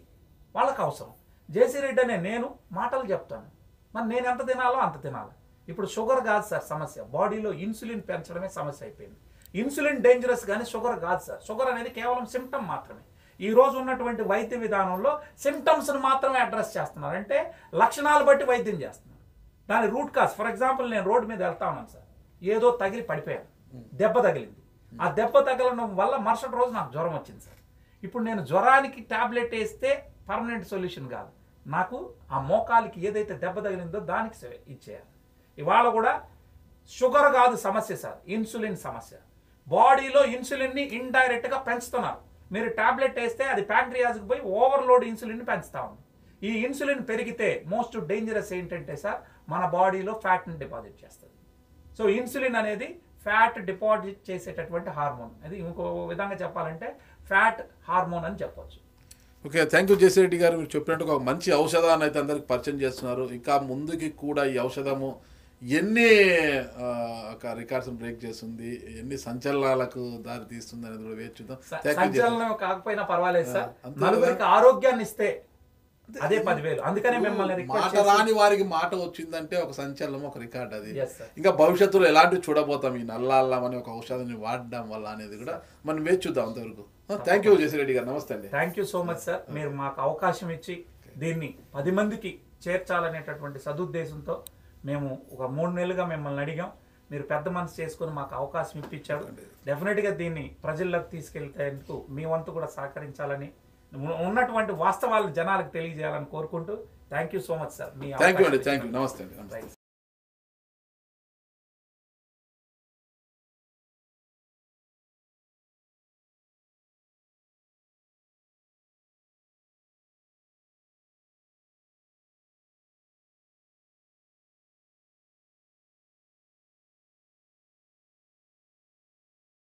వాళ్ళకి అవసరం. జేసీ రెడ్డి అనే నేను మాటలు చెప్తాను, మరి నేను ఎంత తినాలో అంత తినాలి. ఇప్పుడు షుగర్ కాదు సార్ సమస్య, బాడీలో ఇన్సులిన్ పెంచడమే సమస్య అయిపోయింది. ఇన్సులిన్ డేంజరస్ కానీ షుగర్ కాదు సార్. షుగర్ అనేది కేవలం సిమ్టమ్ మాత్రమే. ఈ రోజు ఉన్నటువంటి వైద్య విధానంలో సిమ్టమ్స్ని మాత్రమే అడ్రస్ చేస్తున్నారు, అంటే లక్షణాలు బట్టి వైద్యం చేస్తున్నారు. దాని రూట్ కాజ్, ఫర్ ఎగ్జాంపుల్ నేను రోడ్డు మీద వెళ్తా ఉన్నాను సార్, ఏదో తగిలి పడిపోయాను, దెబ్బ తగిలింది. ఆ దెబ్బ తగలడం వల్ల మరుసటి రోజు నాకు జ్వరం వచ్చింది సార్. ఇప్పుడు నేను జ్వరానికి ట్యాబ్లెట్ వేస్తే పర్మనెంట్ సొల్యూషన్ కాదు, నాకు ఆ మోకాలికి ఏదైతే దెబ్బ తగిలిందో దానికి ఇచ్చేయాలి. ఇవాళ కూడా షుగర్ కాదు సమస్య సార్, ఇన్సులిన్ సమస్య. బాడీలో ఇన్సులిన్ని ఇండైరెక్ట్గా పెంచుతున్నారు. మీరు ట్యాబ్లెట్ వేస్తే అది ప్యాంక్రియాస్కి పోయి ఓవర్లోడ్ ఇన్సులిన్ పెంచుతా ఉంది. ఈ ఇన్సులిన్ పెరిగితే మోస్ట్ డేంజరస్ ఏంటంటే సార్, మన బాడీలో ఫ్యాట్ని డిపాజిట్ చేస్తుంది. సో ఇన్సులిన్ అనేది ఫ్యాట్ డిపాజిట్ చేసేటటువంటి హార్మోన్. అది ఇంకో విధంగా చెప్పాలంటే ఫ్యాట్ హార్మోన్ అని చెప్పొచ్చు. ఓకే, థ్యాంక్ యూ జేసీ రెడ్డి గారు. మీరు చెప్పినట్టుగా ఒక మంచి ఔషధాన్ని అయితే అందరికి పరిచయం చేస్తున్నారు. ఇంకా ముందుకి కూడా ఈ ఔషధము ఎన్ని రికార్డ్స్ బ్రేక్ చేస్తుంది, ఎన్ని సంచలనాలకు దారి తీస్తుంది అనేది కూడా వేచి చూద్దాం. సంచలనం కాకపోయినా పర్వాలేదు సార్, నలుగురికి ఆరోగ్యాన్ని ఇస్తే అదే 10,000. అందుకనే మిమ్మల్ని మాట రాని వారికి మాట వచ్చిందంటే ఒక సంచలనం, ఒక రికార్డ్ అది. ఇంకా భవిష్యత్తులో ఎలాంటివి చూడబోతాం ఈ నల్ల అల్లం అనే ఒక ఔషధాన్ని వాడడం వల్ల అనేది కూడా మనం వేచి చూద్దాం. అంతవరకు థ్యాంక్ యూ జేసీ రెడ్డి గారు, నమస్తే అండి. Thank you so much sir, మీరు మాకు అవకాశం ఇచ్చి దీన్ని 10 మందికి చేర్చాలనేటటువంటి సదుద్దేశంతో మేము ఒక 3 నెలలుగా మిమ్మల్ని అడిగాం. మీరు పెద్ద మనసు చేసుకుని మాకు అవకాశం ఇప్పించారు. డెఫినెట్గా దీన్ని ప్రజల్లోకి తీసుకెళ్తేందుకు మీ వంతు కూడా సహకరించాలని, ఉన్నటువంటి వాస్తవాలు జనాలకు తెలియజేయాలని కోరుకుంటూ thank you so much sir. Thank you అండి, థ్యాంక్ యూ, నమస్తే అండి.